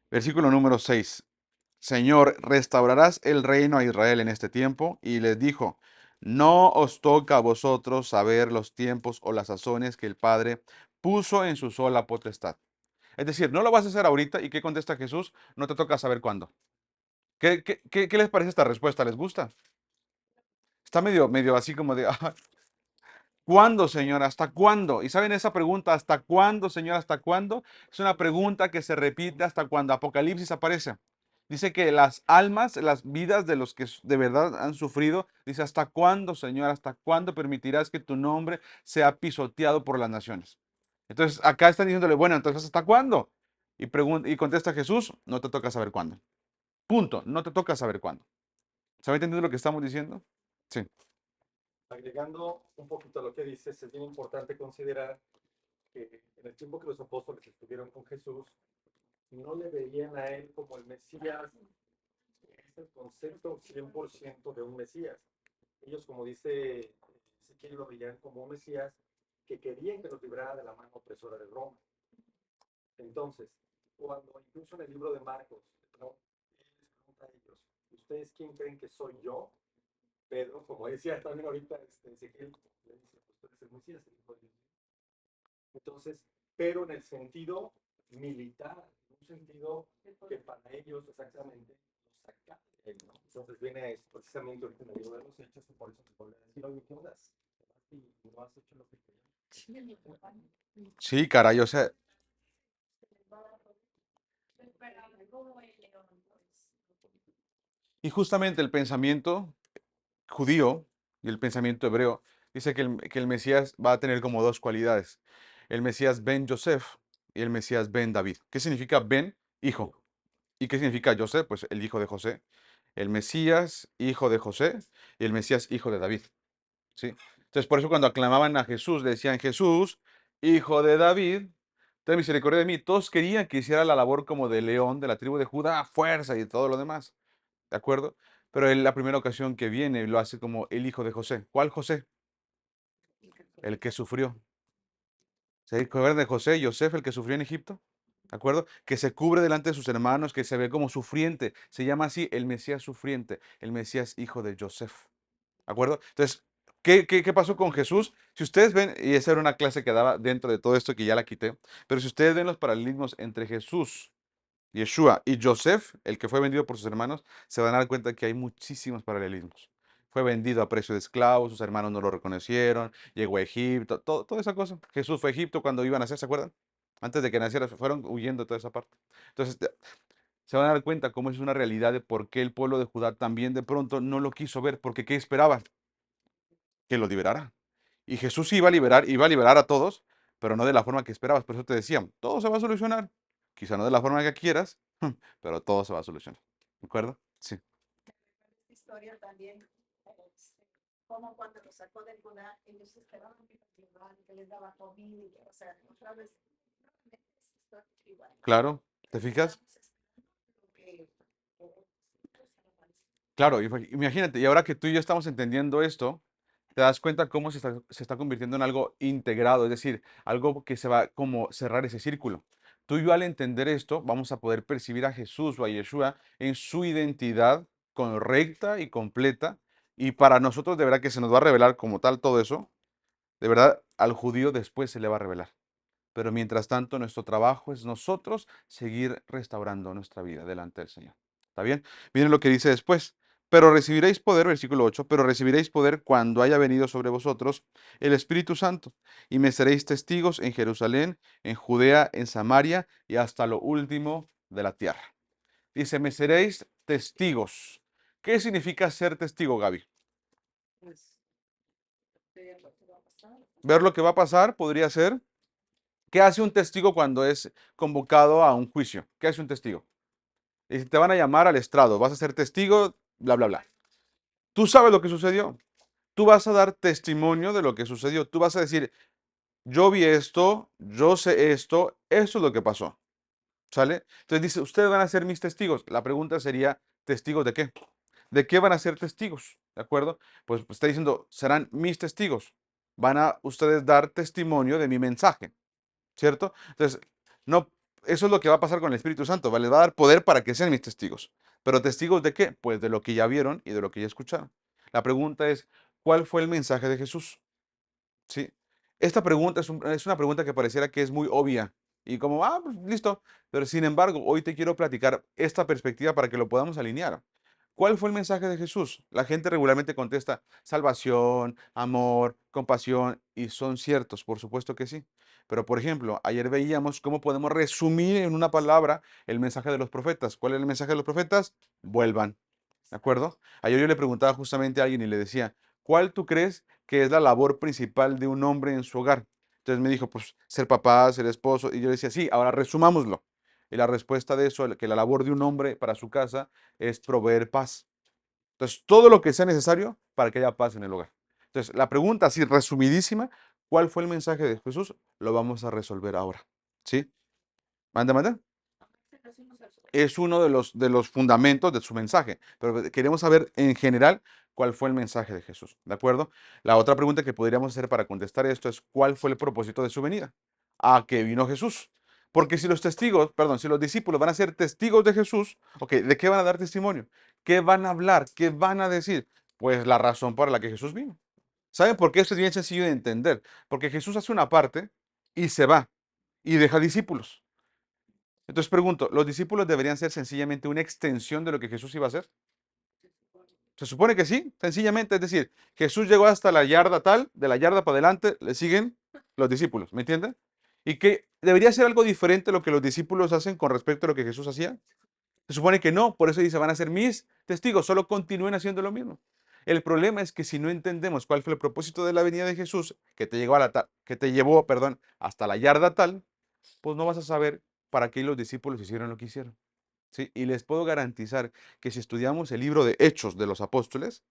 Versículo número 6. Señor, ¿restaurarás el reino a Israel en este tiempo? Y les dijo, no os toca a vosotros saber los tiempos o las sazones que el Padre puso en su sola potestad. Es decir, no lo vas a hacer ahorita. ¿Y qué contesta Jesús? No te toca saber cuándo. ¿Qué les parece esta respuesta? ¿Les gusta? Está medio así como de, ¿cuándo, Señor? ¿Hasta cuándo? Y saben esa pregunta, ¿hasta cuándo, Señor? ¿Hasta cuándo? Es una pregunta que se repite hasta cuando Apocalipsis aparece. Dice que las almas, las vidas de los que de verdad han sufrido, dice, ¿hasta cuándo, Señor? ¿Hasta cuándo permitirás que tu nombre sea pisoteado por las naciones? Entonces, acá están diciéndole, bueno, entonces, ¿hasta cuándo? Y contesta Jesús, no te toca saber cuándo. Punto, no te toca saber cuándo. ¿Sabe entendiendo lo que estamos diciendo? Sí. Agregando un poquito a lo que dices, es bien importante considerar que en el tiempo que los apóstoles estuvieron con Jesús, no le veían a él como el Mesías, es el concepto 100% de un Mesías. Ellos, como dice Ezequiel, lo veían como un Mesías que querían que los librara de la mano opresora de Roma. Entonces, cuando incluso en el libro de Marcos, ¿no? Él les pregunta a ellos, ¿ustedes quién creen que soy yo? Pedro, como decía también ahorita Ezequiel, le dice, pues tú eres el Mesías, el Hijo de Dios. Entonces, pero en el sentido militar, en un sentido que para ellos exactamente los cerca de él, ¿no? Entonces viene eso, precisamente ahorita en el libro de los Hechos, y por eso te vuelve a decir, oye, ¿qué onda? Y no has hecho lo que querías. Sí, caray, o sea, y justamente el pensamiento judío y el pensamiento hebreo dice que el Mesías va a tener como dos cualidades. El Mesías Ben Yosef y el Mesías Ben David. ¿Qué significa Ben? Hijo. ¿Y qué significa José? Pues el hijo de José. El Mesías, hijo de José, y el Mesías, hijo de David. ¿Sí? Entonces, por eso cuando aclamaban a Jesús, le decían, Jesús, hijo de David, ten misericordia de mí. Todos querían que hiciera la labor como de león de la tribu de Judá, fuerza y todo lo demás. ¿De acuerdo? Pero en la primera ocasión que viene lo hace como el hijo de José. ¿Cuál José? El que sufrió. ¿Se acuerdan de José, Yosef, el que sufrió en Egipto? ¿De acuerdo? Que se cubre delante de sus hermanos, que se ve como sufriente. Se llama así el Mesías sufriente, el Mesías hijo de Yosef. ¿De acuerdo? Entonces, ¿qué pasó con Jesús? Si ustedes ven, y esa era una clase que daba dentro de todo esto que ya la quité, pero si ustedes ven los paralelismos entre Jesús, Yeshua y Joseph, el que fue vendido por sus hermanos, se van a dar cuenta que hay muchísimos paralelismos. Fue vendido a precio de esclavo, sus hermanos no lo reconocieron, llegó a Egipto, toda esa cosa. Jesús fue a Egipto cuando iban a nacer, ¿se acuerdan? Antes de que naciera, fueron huyendo de toda esa parte. Entonces, se van a dar cuenta cómo es una realidad de por qué el pueblo de Judá también de pronto no lo quiso ver, porque ¿qué esperaban? Que lo liberara. Y Jesús iba a liberar a todos, pero no de la forma que esperabas. Por eso te decían, todo se va a solucionar. Quizá no de la forma que quieras, pero todo se va a solucionar. ¿De acuerdo? Sí. Esta historia también, como cuando los sacó del lugar, ellos esperaban que los llevaran, que les daba comida, o sea, otra vez, nuevamente es historia igual. Claro. ¿Te fijas? Estamos esperando lo que, Claro, imagínate, y ahora que tú y yo estamos entendiendo esto, te das cuenta cómo se está convirtiendo en algo integrado, es decir, algo que se va como cerrar ese círculo. Tú y yo al entender esto, vamos a poder percibir a Jesús o a Yeshua en su identidad correcta y completa, y para nosotros de verdad que se nos va a revelar como tal todo eso, de verdad al judío después se le va a revelar. Pero mientras tanto, nuestro trabajo es nosotros seguir restaurando nuestra vida delante del Señor. ¿Está bien? Miren lo que dice después. Pero recibiréis poder, versículo 8, pero recibiréis poder cuando haya venido sobre vosotros el Espíritu Santo, y me seréis testigos en Jerusalén, en Judea, en Samaria y hasta lo último de la tierra. Dice, me seréis testigos. ¿Qué significa ser testigo, Gaby? pues, ver lo que va a pasar. Ver lo que va a pasar podría ser. ¿Qué hace un testigo cuando es convocado a un juicio? ¿Qué hace un testigo? Y te van a llamar al estrado, vas a ser testigo, bla, bla, bla. Tú sabes lo que sucedió. Tú vas a dar testimonio de lo que sucedió. Tú vas a decir, yo vi esto, yo sé esto, eso es lo que pasó. ¿Sale? Entonces dice, ustedes van a ser mis testigos. La pregunta sería, ¿testigos de qué? ¿De qué van a ser testigos? ¿De acuerdo? Pues está diciendo, serán mis testigos. Van a ustedes dar testimonio de mi mensaje. ¿Cierto? Entonces, no, eso es lo que va a pasar con el Espíritu Santo, ¿vale? Les va a dar poder para que sean mis testigos. ¿Pero testigos de qué? Pues de lo que ya vieron y de lo que ya escucharon. La pregunta es, ¿cuál fue el mensaje de Jesús? ¿Sí? Esta pregunta es una pregunta que pareciera que es muy obvia y como, pues listo. Pero sin embargo, hoy te quiero platicar esta perspectiva para que lo podamos alinear. ¿Cuál fue el mensaje de Jesús? La gente regularmente contesta salvación, amor, compasión, y son ciertos, por supuesto que sí. Pero, por ejemplo, ayer veíamos cómo podemos resumir en una palabra el mensaje de los profetas. ¿Cuál es el mensaje de los profetas? Vuelvan. ¿De acuerdo? Ayer yo le preguntaba justamente a alguien y le decía, ¿cuál tú crees que es la labor principal de un hombre en su hogar? Entonces me dijo, pues ser papá, ser esposo. Y yo le decía, sí, ahora resumámoslo. Y la respuesta de eso, que la labor de un hombre para su casa es proveer paz. Entonces, todo lo que sea necesario para que haya paz en el hogar. Entonces, la pregunta, así resumidísima, ¿cuál fue el mensaje de Jesús? Lo vamos a resolver ahora. ¿Sí? Manda, manda. Es uno de los fundamentos de su mensaje, pero queremos saber en general cuál fue el mensaje de Jesús, ¿de acuerdo? La otra pregunta que podríamos hacer para contestar esto es, ¿cuál fue el propósito de su venida? ¿A qué vino Jesús? Porque si los testigos, perdón, si los discípulos van a ser testigos de Jesús, ok, ¿de qué van a dar testimonio? ¿Qué van a hablar? ¿Qué van a decir? Pues la razón para la que Jesús vino. ¿Saben por qué? Esto es bien sencillo de entender. Porque Jesús hace una parte y se va y deja discípulos. Entonces pregunto, ¿los discípulos deberían ser sencillamente una extensión de lo que Jesús iba a hacer? Se supone que sí, sencillamente, es decir, Jesús llegó hasta la yarda tal, de la yarda para adelante le siguen los discípulos, ¿me entienden? Y que debería ser algo diferente lo que los discípulos hacen con respecto a lo que Jesús hacía. Se supone que no, por eso dice, van a ser mis testigos, solo continúen haciendo lo mismo. El problema es que si no entendemos cuál fue el propósito de la venida de Jesús, que te llegó que te llevó, perdón, hasta la yarda tal, pues no vas a saber para qué los discípulos hicieron lo que hicieron. ¿Sí? Y les puedo garantizar que si estudiamos el libro de Hechos de los Apóstoles,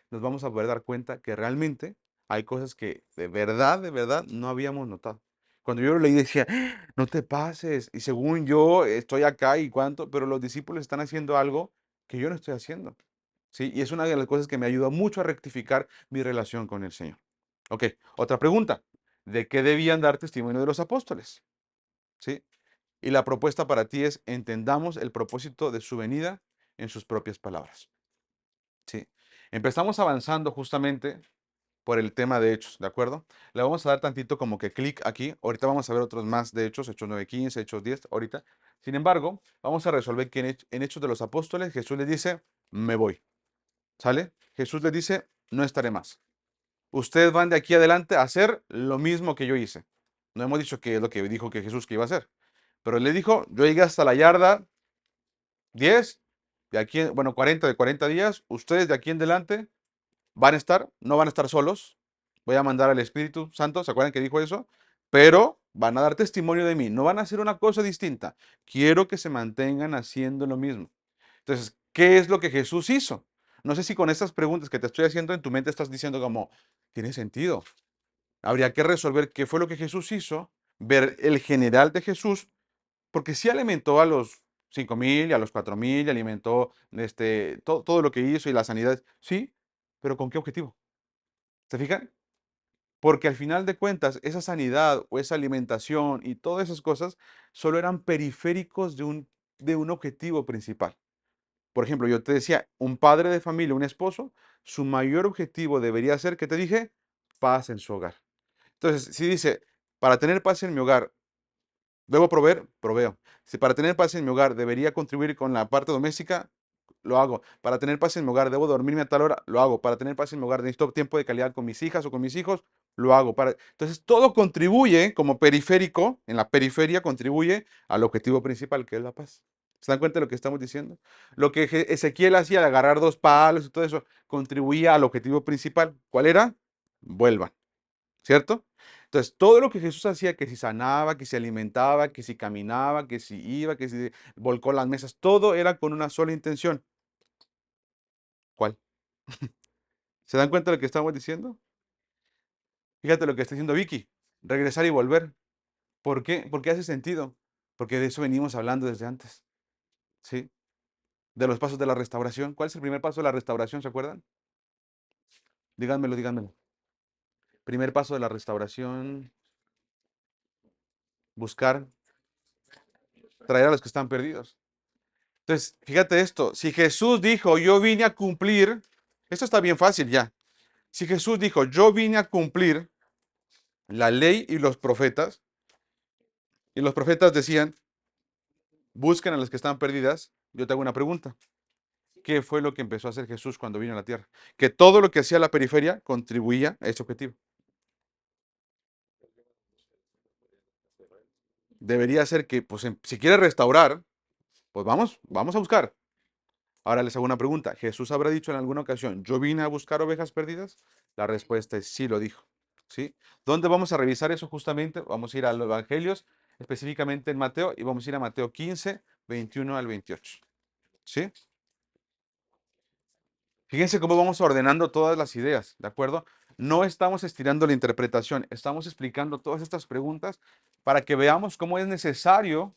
nos vamos a poder dar cuenta que realmente hay cosas que de verdad, no habíamos notado. Cuando yo lo leí decía, "Ah, no te pases, y según yo estoy acá y cuánto, pero los discípulos están haciendo algo que yo no estoy haciendo. ¿Sí? Y es una de las cosas que me ayuda mucho a rectificar mi relación con el Señor. Ok, otra pregunta. ¿De qué debían dar testimonio de los apóstoles? ¿Sí? Y la propuesta para ti es entendamos el propósito de su venida en sus propias palabras. ¿Sí? Empezamos avanzando justamente por el tema de Hechos, ¿de acuerdo? Le vamos a dar tantito como que clic aquí. Ahorita vamos a ver otros más de Hechos, Hechos 9:15, Hechos 10, ahorita. Sin embargo, vamos a resolver que en Hechos de los Apóstoles Jesús les dice, me voy. ¿Sale? Jesús les dice, no estaré más. Ustedes van de aquí adelante a hacer lo mismo que yo hice. No hemos dicho que es lo que dijo que Jesús que iba a hacer. Pero él le dijo, yo llegué hasta la yarda 10, de aquí, bueno, 40 de 40 días, ustedes de aquí en adelante van a estar, no van a estar solos, voy a mandar al Espíritu Santo, ¿se acuerdan que dijo eso? Pero van a dar testimonio de mí, no van a hacer una cosa distinta, quiero que se mantengan haciendo lo mismo. Entonces, ¿qué es lo que Jesús hizo? No sé si con estas preguntas que te estoy haciendo en tu mente estás diciendo como, tiene sentido. Habría que resolver qué fue lo que Jesús hizo, ver el general de Jesús porque sí alimentó a los 5,000 y a los 4,000 y alimentó todo lo que hizo y las sanidades. Sí, pero ¿con qué objetivo? ¿Se fijan? Porque al final de cuentas, esa sanidad o esa alimentación y todas esas cosas solo eran periféricos de un objetivo principal. Por ejemplo, yo te decía, un padre de familia, un esposo, su mayor objetivo debería ser, ¿qué te dije? Paz en su hogar. Entonces, si dice, para tener paz en mi hogar, ¿debo proveer? Proveo. Si para tener paz en mi hogar debería contribuir con la parte doméstica, lo hago. Para tener paz en mi hogar, ¿debo dormirme a tal hora? Lo hago. Para tener paz en mi hogar, necesito tiempo de calidad con mis hijas o con mis hijos, lo hago. Entonces, todo contribuye como periférico, en la periferia contribuye al objetivo principal, que es la paz. ¿Se dan cuenta de lo que estamos diciendo? Lo que Ezequiel hacía de agarrar 2 palos y todo eso, contribuía al objetivo principal. ¿Cuál era? Vuelvan. ¿Cierto? Entonces, todo lo que Jesús hacía, que si sanaba, que si alimentaba, que si caminaba, que si iba, que si volcó las mesas, todo era con una sola intención. ¿Cuál? ¿Se dan cuenta de lo que estamos diciendo? Fíjate lo que está diciendo Vicky. Regresar y volver. ¿Por qué? Porque hace sentido. Porque de eso venimos hablando desde antes. ¿Sí? De los pasos de la restauración. ¿Cuál es el primer paso de la restauración? ¿Se acuerdan? Díganmelo, díganmelo. Primer paso de la restauración. Buscar, traer a los que están perdidos. Entonces, fíjate esto, si Jesús dijo, yo vine a cumplir, esto está bien fácil ya. Si Jesús dijo, yo vine a cumplir la ley y los profetas decían, busquen a las que están perdidas, yo te hago una pregunta. ¿Qué fue lo que empezó a hacer Jesús cuando vino a la tierra? Que todo lo que hacía la periferia contribuía a ese objetivo. Debería ser que, pues, si quiere restaurar, pues vamos a buscar. Ahora les hago una pregunta. ¿Jesús habrá dicho en alguna ocasión, yo vine a buscar ovejas perdidas? La respuesta es sí, lo dijo. ¿Sí? ¿Dónde vamos a revisar eso justamente? Vamos a ir a los evangelios, específicamente en Mateo, y vamos a ir a Mateo 15, 21 al 28. ¿Sí? Fíjense cómo vamos ordenando todas las ideas, ¿de acuerdo? No estamos estirando la interpretación, estamos explicando todas estas preguntas para que veamos cómo es necesario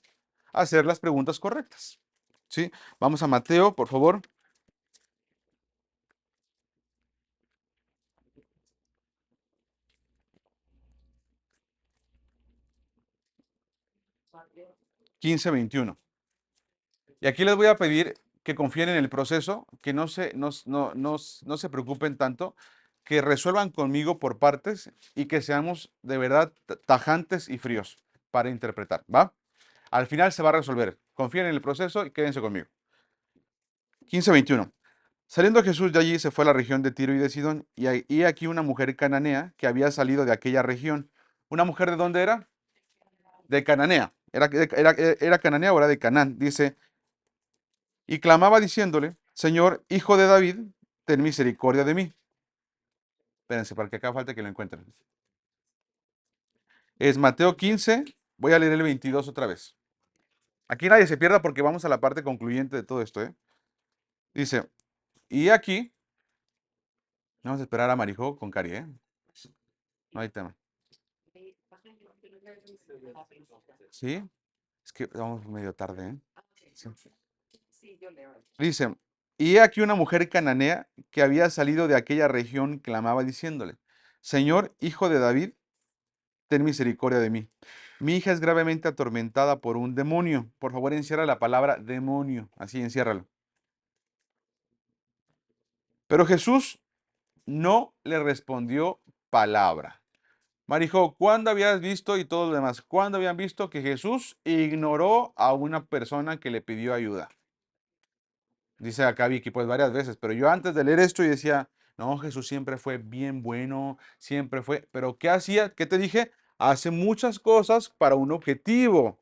hacer las preguntas correctas. ¿Sí? Vamos a Mateo, por favor. 15, 21. Y aquí les voy a pedir que confíen en el proceso, que no se preocupen tanto, que resuelvan conmigo por partes y que seamos de verdad tajantes y fríos para interpretar, ¿va? Al final se va a resolver. Confíen en el proceso y quédense conmigo. 15:21. Saliendo Jesús de allí, se fue a la región de Tiro y de Sidón, y aquí una mujer cananea que había salido de aquella región. ¿Una mujer de dónde era? De Cananea. ¿Era cananea o era de Canaán? Dice, y clamaba diciéndole, Señor, hijo de David, ten misericordia de mí. Espérense, para que acá falta que lo encuentren. Es Mateo 15, voy a leer el 22 otra vez. Aquí nadie se pierda porque vamos a la parte concluyente de todo esto, ¿eh? Dice, y aquí, vamos a esperar a Marijó con Cari, ¿eh? No hay tema. ¿Sí? Es que vamos medio tarde, ¿eh? Sí. Dice, y he aquí una mujer cananea que había salido de aquella región clamaba diciéndole, Señor, hijo de David, ten misericordia de mí. Mi hija es gravemente atormentada por un demonio. Por favor, encierra la palabra demonio. Así, enciérralo. Pero Jesús no le respondió palabra. Marijo, ¿cuándo habías visto y todo lo demás? ¿Cuándo habían visto que Jesús ignoró a una persona que le pidió ayuda? Dice acá Vicky, pues varias veces, pero yo antes de leer esto y decía, no, Jesús siempre fue bien bueno, siempre fue, pero ¿qué hacía? ¿Qué te dije? Hace muchas cosas para un objetivo,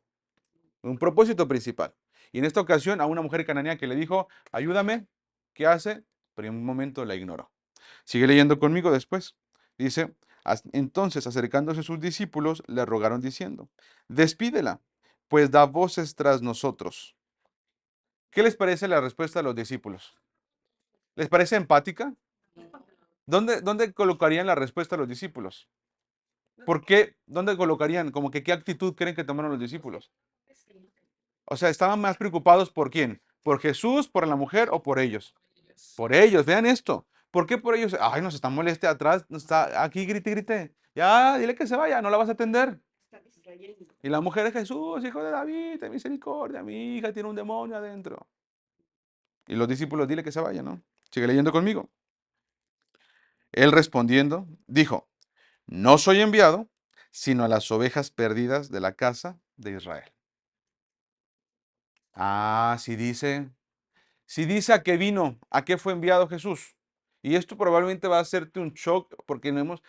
un propósito principal. Y en esta ocasión a una mujer cananea que le dijo, ayúdame, ¿qué hace? Pero en un momento la ignoró. Sigue leyendo conmigo después. Dice, entonces acercándose sus discípulos, le rogaron diciendo, despídela, pues da voces tras nosotros. ¿Qué les parece la respuesta de los discípulos? ¿Les parece empática? ¿Dónde colocarían la respuesta de los discípulos? ¿Por qué? ¿Dónde colocarían? Como que qué actitud creen que tomaron los discípulos. O sea, estaban más preocupados por quién. ¿Por Jesús, por la mujer o por ellos? Por ellos, vean esto. ¿Por qué por ellos? Ay, nos está moleste atrás, nos está aquí, grite, grite. Ya, dile que se vaya, no la vas a atender. Y la mujer es Jesús, hijo de David, ten misericordia, mi hija tiene un demonio adentro. Y los discípulos, dile que se vaya, ¿no? Sigue leyendo conmigo. Él respondiendo, dijo, no soy enviado, sino a las ovejas perdidas de la casa de Israel. Ah, si dice a qué vino, a qué fue enviado Jesús. Y esto probablemente va a hacerte un shock porque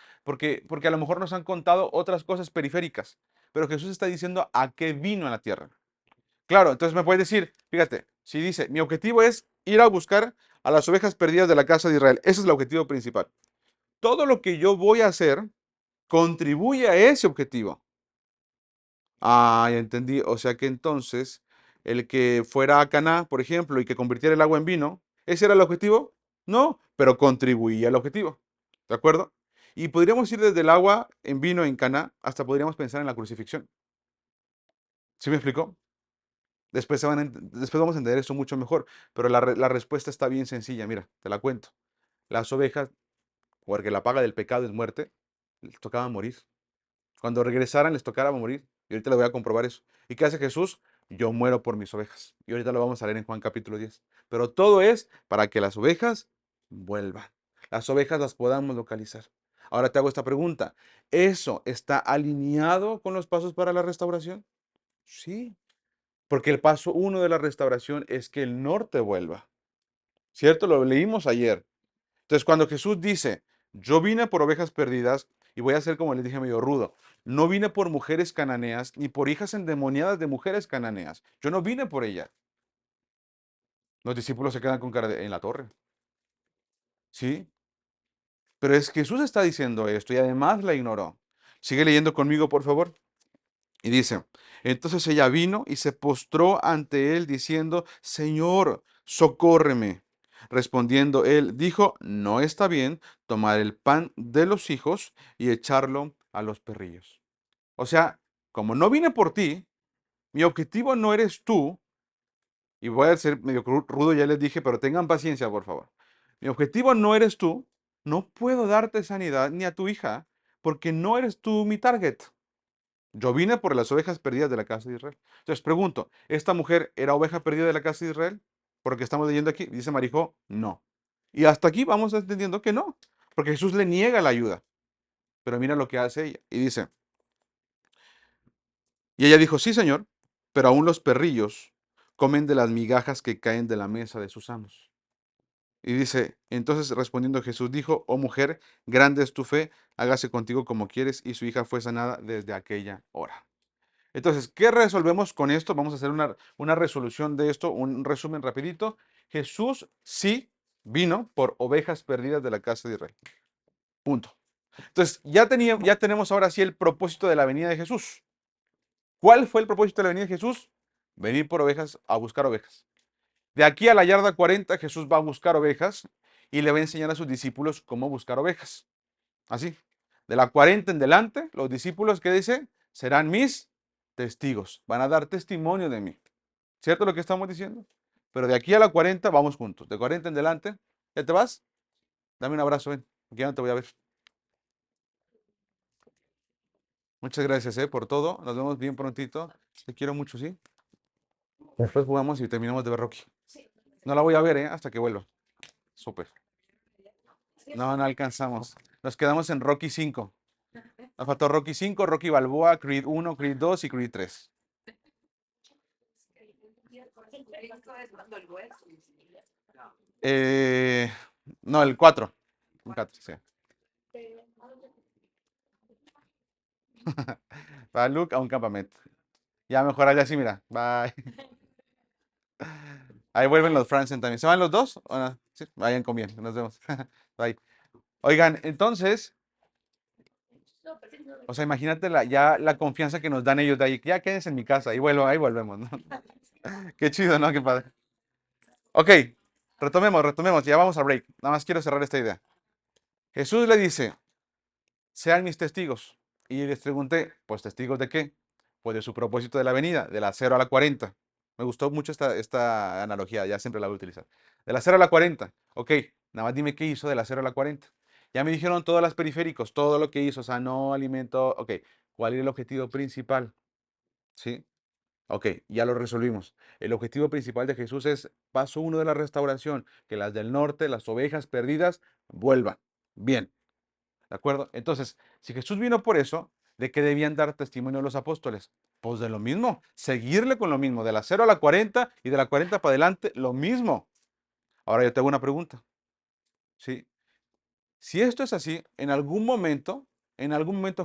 porque a lo mejor nos han contado otras cosas periféricas. Pero Jesús está diciendo a qué vino a la tierra. Claro, entonces me puedes decir, fíjate, si dice, mi objetivo es ir a buscar a las ovejas perdidas de la casa de Israel. Ese es el objetivo principal. Todo lo que yo voy a hacer contribuye a ese objetivo. Ah, ya entendí. O sea que entonces, el que fuera a Caná, por ejemplo, y que convirtiera el agua en vino, ¿ese era el objetivo? No, pero contribuía al objetivo. ¿De acuerdo? Y podríamos ir desde el agua en vino en Caná hasta podríamos pensar en la crucifixión. ¿Sí me explicó? Después vamos a entender esto mucho mejor, pero la respuesta está bien sencilla. Mira, te la cuento. Las ovejas, porque la paga del pecado es muerte, les tocaba morir. Cuando regresaran les tocara morir. Y ahorita le voy a comprobar eso. ¿Y qué hace Jesús? Yo muero por mis ovejas. Y ahorita lo vamos a leer en Juan capítulo 10. Pero todo es para que las ovejas vuelvan. Las ovejas las podamos localizar. Ahora te hago esta pregunta. ¿Eso está alineado con los pasos para la restauración? Sí. Porque el paso uno de la restauración es que el norte vuelva. ¿Cierto? Lo leímos ayer. Entonces, cuando Jesús dice, yo vine por ovejas perdidas, y voy a hacer como les dije medio rudo, no vine por mujeres cananeas, ni por hijas endemoniadas de mujeres cananeas. Yo no vine por ellas. Los discípulos se quedan con cara en la torre. ¿Sí? Pero es que Jesús está diciendo esto y además la ignoró. Sigue leyendo conmigo, por favor. Y dice, entonces ella vino y se postró ante él diciendo, Señor, socórreme. Respondiendo él, dijo, no está bien tomar el pan de los hijos y echarlo a los perrillos. O sea, como no vine por ti, mi objetivo no eres tú, y voy a ser medio rudo, ya les dije, pero tengan paciencia, por favor. Mi objetivo no eres tú, no puedo darte sanidad ni a tu hija, porque no eres tú mi target. Yo vine por las ovejas perdidas de la casa de Israel. Entonces pregunto, ¿esta mujer era oveja perdida de la casa de Israel? Porque estamos leyendo aquí, dice Marijó, no. Y hasta aquí vamos entendiendo que no, porque Jesús le niega la ayuda. Pero mira lo que hace ella. Y dice, y ella dijo, sí, Señor, pero aún los perrillos comen de las migajas que caen de la mesa de sus amos. Y dice, entonces respondiendo Jesús dijo, oh mujer, grande es tu fe, hágase contigo como quieres, y su hija fue sanada desde aquella hora. Entonces, ¿qué resolvemos con esto? Vamos a hacer una resolución de esto, un resumen rapidito. Jesús sí vino por ovejas perdidas de la casa de Israel. Punto. Entonces, ya tenemos ahora sí el propósito de la venida de Jesús. ¿Cuál fue el propósito de la venida de Jesús? Venir por ovejas, a buscar ovejas. De aquí a la yarda 40, Jesús va a buscar ovejas y le va a enseñar a sus discípulos cómo buscar ovejas. Así. De la 40 en delante, los discípulos, ¿qué dice? Serán mis testigos. Van a dar testimonio de mí. ¿Cierto lo que estamos diciendo? Pero de aquí a la 40 vamos juntos. De 40 en delante, ¿ya te vas? Dame un abrazo, ven. Aquí ya no te voy a ver. Muchas gracias, por todo. Nos vemos bien prontito. Te quiero mucho, ¿sí? Después jugamos y terminamos de ver Rocky. No la voy a ver, hasta que vuelva. Súper. No, no alcanzamos. Nos quedamos en Rocky 5. Nos faltó Rocky 5, Rocky Balboa, Creed 1, Creed 2 y Creed 3. No, el 4. El 4, sí. Va Luke a un campamento. Ya mejor allá sí, mira. Bye. Ahí vuelven los Franzen también. ¿Se van los dos? ¿O no? Sí, vayan comiendo. Nos vemos. Bye. Oigan, entonces, o sea, imagínate ya la confianza que nos dan ellos de ahí. Ya quédense en mi casa. Ahí volvemos, ¿no? Qué chido, ¿no? Qué padre. Ok, retomemos. Ya vamos al break. Nada más quiero cerrar esta idea. Jesús le dice, sean mis testigos. Y les pregunté, pues, ¿testigos de qué? Pues de su propósito de la venida, de la 0 a la 40. Me gustó mucho esta analogía, ya siempre la voy a utilizar. De la 0 a la 40. Ok, nada más dime qué hizo de la 0 a la 40. Ya me dijeron todas las periféricos, todo lo que hizo, sanó, alimentó. Ok, ¿cuál era el objetivo principal? ¿Sí? Ok, ya lo resolvimos. El objetivo principal de Jesús es, paso uno de la restauración, que las del norte, las ovejas perdidas, vuelvan. Bien. ¿De acuerdo? Entonces, si Jesús vino por eso, ¿de qué debían dar testimonio los apóstoles? Pues de lo mismo, seguirle con lo mismo, de la 0 a la 40 y de la 40 para adelante, lo mismo. Ahora yo te hago una pregunta, ¿sí? Si esto es así, en algún momento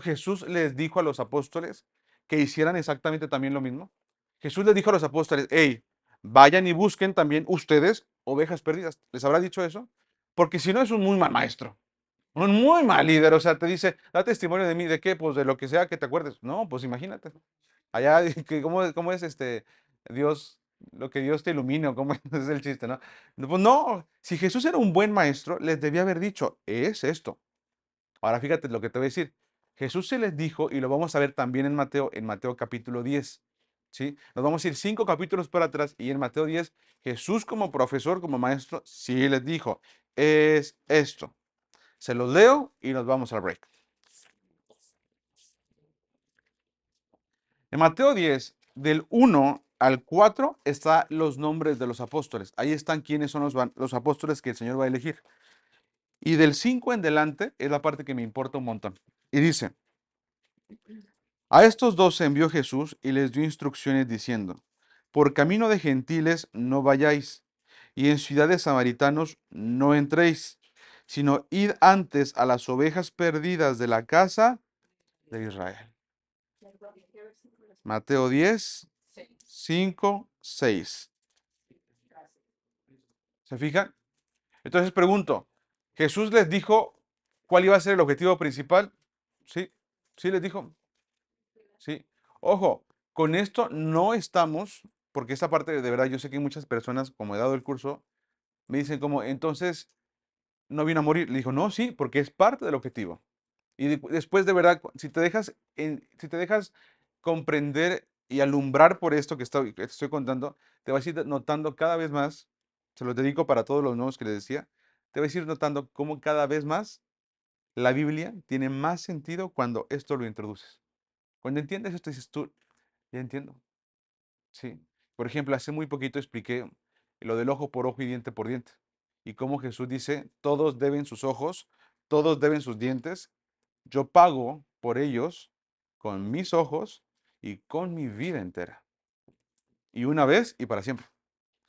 Jesús les dijo a los apóstoles que hicieran exactamente también lo mismo. Jesús les dijo a los apóstoles, hey, vayan y busquen también ustedes ovejas perdidas. ¿Les habrá dicho eso? Porque si no es un muy mal maestro. Un muy mal líder, o sea, te dice, da testimonio de mí, ¿de qué? Pues de lo que sea que te acuerdes. No, pues imagínate. Allá, ¿cómo es Dios, lo que Dios te ilumine, o cómo es el chiste, ¿no? No, pues no, si Jesús era un buen maestro, les debía haber dicho, es esto. Ahora fíjate lo que te voy a decir. Jesús se les dijo, y lo vamos a ver también en Mateo capítulo 10, ¿sí? Nos vamos a ir 5 capítulos para atrás, y en Mateo 10, Jesús como profesor, como maestro, sí les dijo, es esto. Se los leo y nos vamos al break. En Mateo 10, del 1 al 4, están los nombres de los apóstoles. Ahí están quiénes son los apóstoles que el Señor va a elegir. Y del 5 en delante es la parte que me importa un montón. Y dice, a estos dos envió Jesús y les dio instrucciones diciendo, por camino de gentiles no vayáis, y en ciudades samaritanos no entréis, sino id antes a las ovejas perdidas de la casa de Israel. Mateo 10, 5, 6. ¿Se fijan? Entonces pregunto, ¿Jesús les dijo cuál iba a ser el objetivo principal? Sí, sí les dijo. Sí. Ojo, con esto no estamos, porque esta parte de verdad yo sé que hay muchas personas, como he dado el curso, me dicen como, entonces no vino a morir. Le dijo, no, sí, porque es parte del objetivo. Y después de verdad, si te dejas comprender y alumbrar por esto que te estoy contando, te vas a ir notando cada vez más, se los dedico para todos los nuevos que les decía, te vas a ir notando cómo cada vez más la Biblia tiene más sentido cuando esto lo introduces. Cuando entiendes esto, dices tú, ya entiendo. Sí. Por ejemplo, hace muy poquito expliqué lo del ojo por ojo y diente por diente. Y cómo Jesús dice, todos deben sus ojos, todos deben sus dientes. Yo pago por ellos con mis ojos y con mi vida entera. y una vez y para siempre.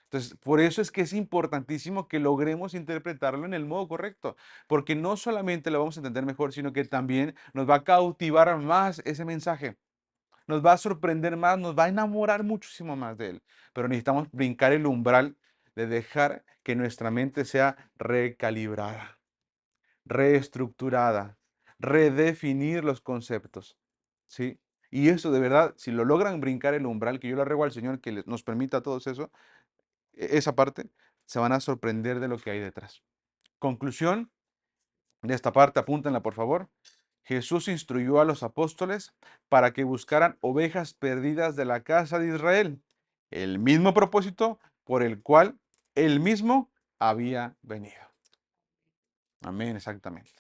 Entonces, por eso es que es importantísimo que logremos interpretarlo en el modo correcto, porque no solamente lo vamos a entender mejor, sino que también nos va a cautivar más ese mensaje, nos va a sorprender más, nos va a enamorar muchísimo más de él. Pero necesitamos brincar el umbral de dejar que nuestra mente sea recalibrada, reestructurada, redefinir los conceptos, ¿sí? Y eso de verdad, si lo logran brincar el umbral, que yo le ruego al Señor que nos permita a todos eso, esa parte, se van a sorprender de lo que hay detrás. Conclusión de esta parte, apúntenla por favor. Jesús instruyó a los apóstoles para que buscaran ovejas perdidas de la casa de Israel, el mismo propósito por el cual él mismo había venido. Amén, exactamente.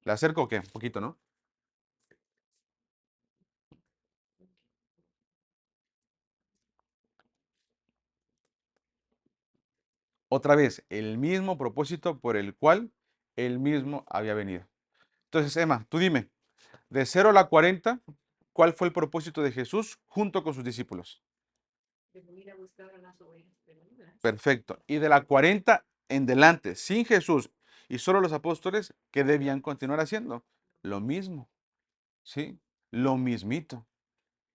¿Le acerco o qué? Un poquito, ¿no? Otra vez, el mismo propósito por el cual él mismo había venido. Entonces, Emma, tú dime, de 0 a la 40, ¿cuál fue el propósito de Jesús junto con sus discípulos? De ir a buscar a las ovejas perdidas. Perfecto. Y de la 40 en delante, sin Jesús y solo los apóstoles, ¿qué debían continuar haciendo? Lo mismo, ¿sí? Lo mismito.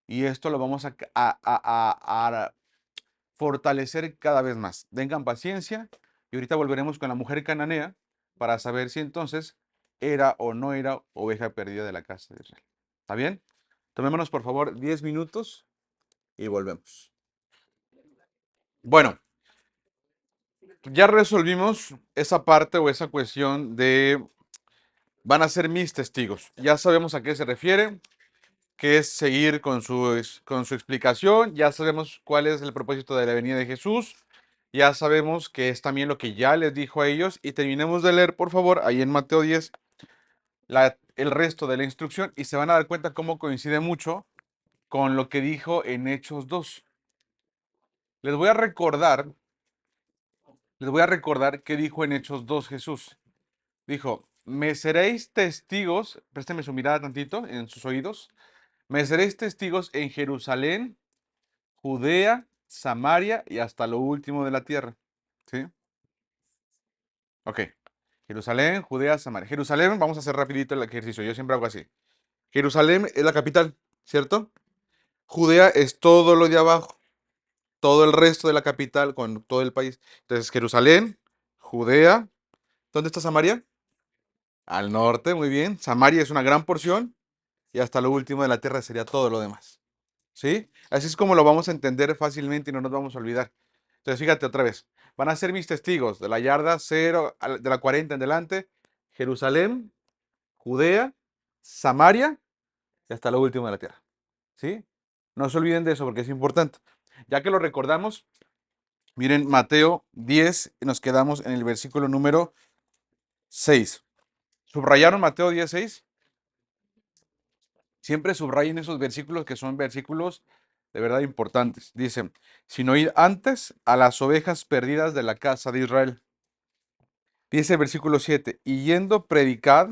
Y esto lo vamos a fortalecer cada vez más. Tengan paciencia y ahorita volveremos con la mujer cananea para saber si entonces era o no era oveja perdida de la casa de Israel. ¿Está bien? Tomémonos por favor 10 minutos y volvemos. Bueno, ya resolvimos esa parte o esa cuestión de van a ser mis testigos. Ya sabemos a qué se refiere, que es seguir con su explicación, ya sabemos cuál es el propósito de la venida de Jesús, ya sabemos que es también lo que ya les dijo a ellos y terminemos de leer, por favor, ahí en Mateo 10, el resto de la instrucción y se van a dar cuenta cómo coincide mucho con lo que dijo en Hechos 2. Les voy a recordar, les voy a recordar qué dijo en Hechos 2 Jesús. Dijo, me seréis testigos, présteme su mirada tantito en sus oídos, me seréis testigos en Jerusalén, Judea, Samaria y hasta lo último de la tierra. ¿Sí? Ok. Jerusalén, Judea, Samaria. Jerusalén, vamos a hacer rapidito el ejercicio, yo siempre hago así. Jerusalén es la capital, ¿cierto? Judea es todo lo de abajo, todo el resto de la capital con todo el país. Entonces, Jerusalén, Judea, ¿dónde está Samaria? Al norte, muy bien. Samaria es una gran porción y hasta lo último de la tierra sería todo lo demás. ¿Sí? Así es como lo vamos a entender fácilmente y no nos vamos a olvidar. Entonces, fíjate otra vez. Van a ser mis testigos de la yarda 0, de la 40 en delante, Jerusalén, Judea, Samaria y hasta lo último de la tierra. ¿Sí? No se olviden de eso porque es importante. Ya que lo recordamos, miren Mateo 10 y nos quedamos en el versículo número 6. ¿Subrayaron Mateo 10:6? Siempre subrayen esos versículos que son versículos de verdad importantes. Dice, sino ir antes a las ovejas perdidas de la casa de Israel. Dice el versículo 7, y yendo predicad,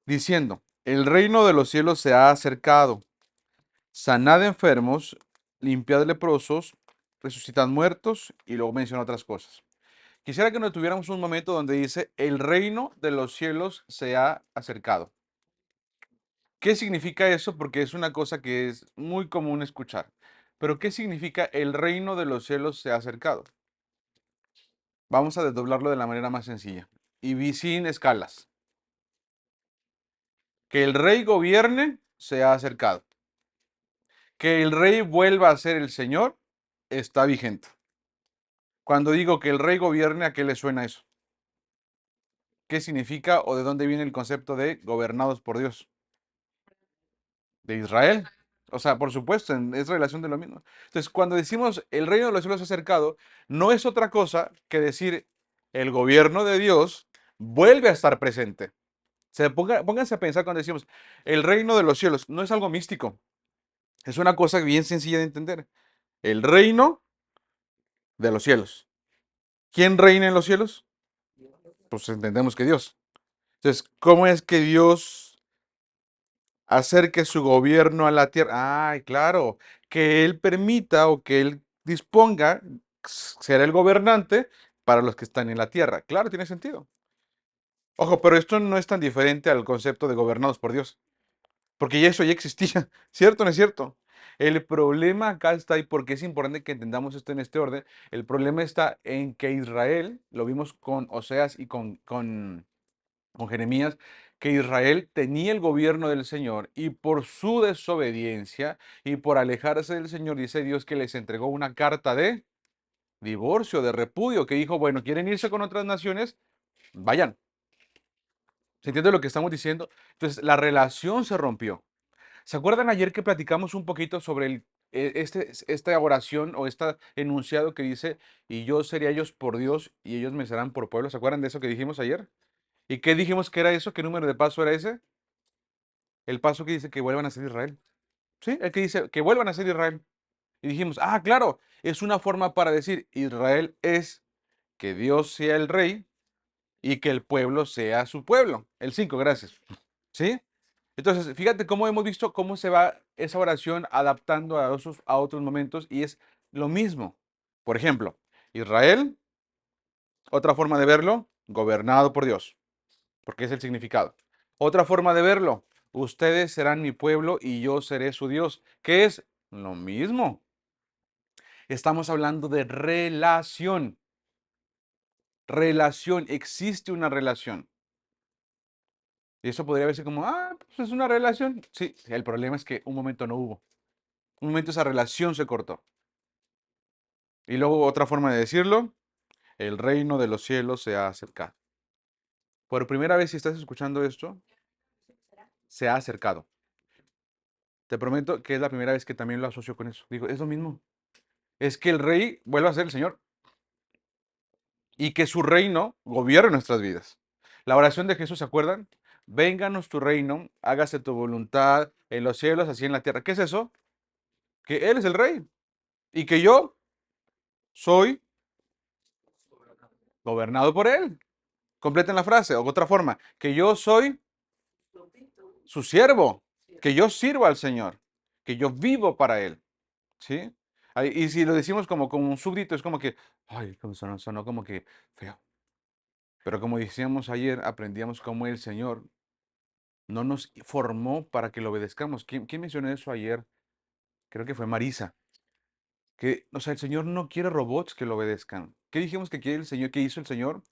diciendo, el reino de los cielos se ha acercado. Sanad enfermos, limpiad leprosos, resucitad muertos, y luego menciona otras cosas. Quisiera que nos tuviéramos un momento donde dice, el reino de los cielos se ha acercado. ¿Qué significa eso? Porque es una cosa que es muy común escuchar. Pero ¿qué significa el reino de los cielos se ha acercado? Vamos a desdoblarlo de la manera más sencilla y sin escalas. Que el rey gobierne se ha acercado. Que el rey vuelva a ser el Señor está vigente. Cuando digo que el rey gobierne, ¿a qué le suena eso? ¿Qué significa o de dónde viene el concepto de gobernados por Dios? De Israel. O sea, por supuesto, es relación de lo mismo. Entonces, cuando decimos el reino de los cielos acercado, no es otra cosa que decir el gobierno de Dios vuelve a estar presente. Pónganse a pensar cuando decimos el reino de los cielos, no es algo místico, es una cosa bien sencilla de entender. El reino de los cielos. ¿Quién reina en los cielos? Pues entendemos que Dios. Entonces, ¿cómo es que Dios acerque su gobierno a la tierra. Ay, claro, que Él permita o que Él disponga ser el gobernante para los que están en la tierra. Claro, tiene sentido. Ojo, pero esto no es tan diferente al concepto de gobernados por Dios, porque ya eso ya existía, ¿cierto o no es cierto? El problema acá está, y porque es importante que entendamos esto en este orden, el problema está en que Israel, lo vimos con Oseas y con Jeremías, que Israel tenía el gobierno del Señor y por su desobediencia y por alejarse del Señor, dice Dios que les entregó una carta de divorcio, de repudio, que dijo, bueno, ¿quieren irse con otras naciones? Vayan. ¿Se entiende lo que estamos diciendo? Entonces, la relación se rompió. ¿Se acuerdan ayer que platicamos un poquito sobre esta oración o este enunciado que dice, y yo seré a ellos por Dios y ellos me serán por pueblo? ¿Se acuerdan de eso que dijimos ayer? ¿Y qué dijimos que era eso? ¿Qué número de paso era ese? El paso que dice que vuelvan a ser Israel. ¿Sí? El que dice que vuelvan a ser Israel. Y dijimos, ah, claro, es una forma para decir, Israel es que Dios sea el rey y que el pueblo sea su pueblo. El 5, gracias. ¿Sí? Entonces, fíjate cómo hemos visto cómo se va esa oración adaptando a otros momentos y es lo mismo. Por ejemplo, Israel, otra forma de verlo, gobernado por Dios, porque es el significado. Otra forma de verlo, ustedes serán mi pueblo y yo seré su Dios, que es lo mismo. Estamos hablando de relación. Relación, existe una relación. Y eso podría verse como, ah, pues es una relación. Sí, el problema es que un momento no hubo. Un momento esa relación se cortó. Y luego otra forma de decirlo, el reino de los cielos se ha acercado. Por primera vez, si estás escuchando esto, se ha acercado. Te prometo que es la primera vez que también lo asocio con eso. Digo, es lo mismo. Es que el rey vuelva a ser el Señor y que su reino gobierne nuestras vidas. La oración de Jesús, ¿se acuerdan? Vénganos tu reino, hágase tu voluntad en los cielos, así en la tierra. ¿Qué es eso? Que Él es el rey y que yo soy gobernado por Él. Completen la frase, o otra forma, que yo soy su siervo, que yo sirvo al Señor, que yo vivo para Él, ¿sí? Y si lo decimos como un súbdito, es como que, ay, sonó como que feo. Pero como decíamos ayer, aprendíamos cómo el Señor no nos formó para que lo obedezcamos. ¿Quién mencionó eso ayer? Creo que fue Marisa. Que, o sea, el Señor no quiere robots que lo obedezcan. ¿Qué dijimos que quiere el Señor? ¿Qué hizo el Señor?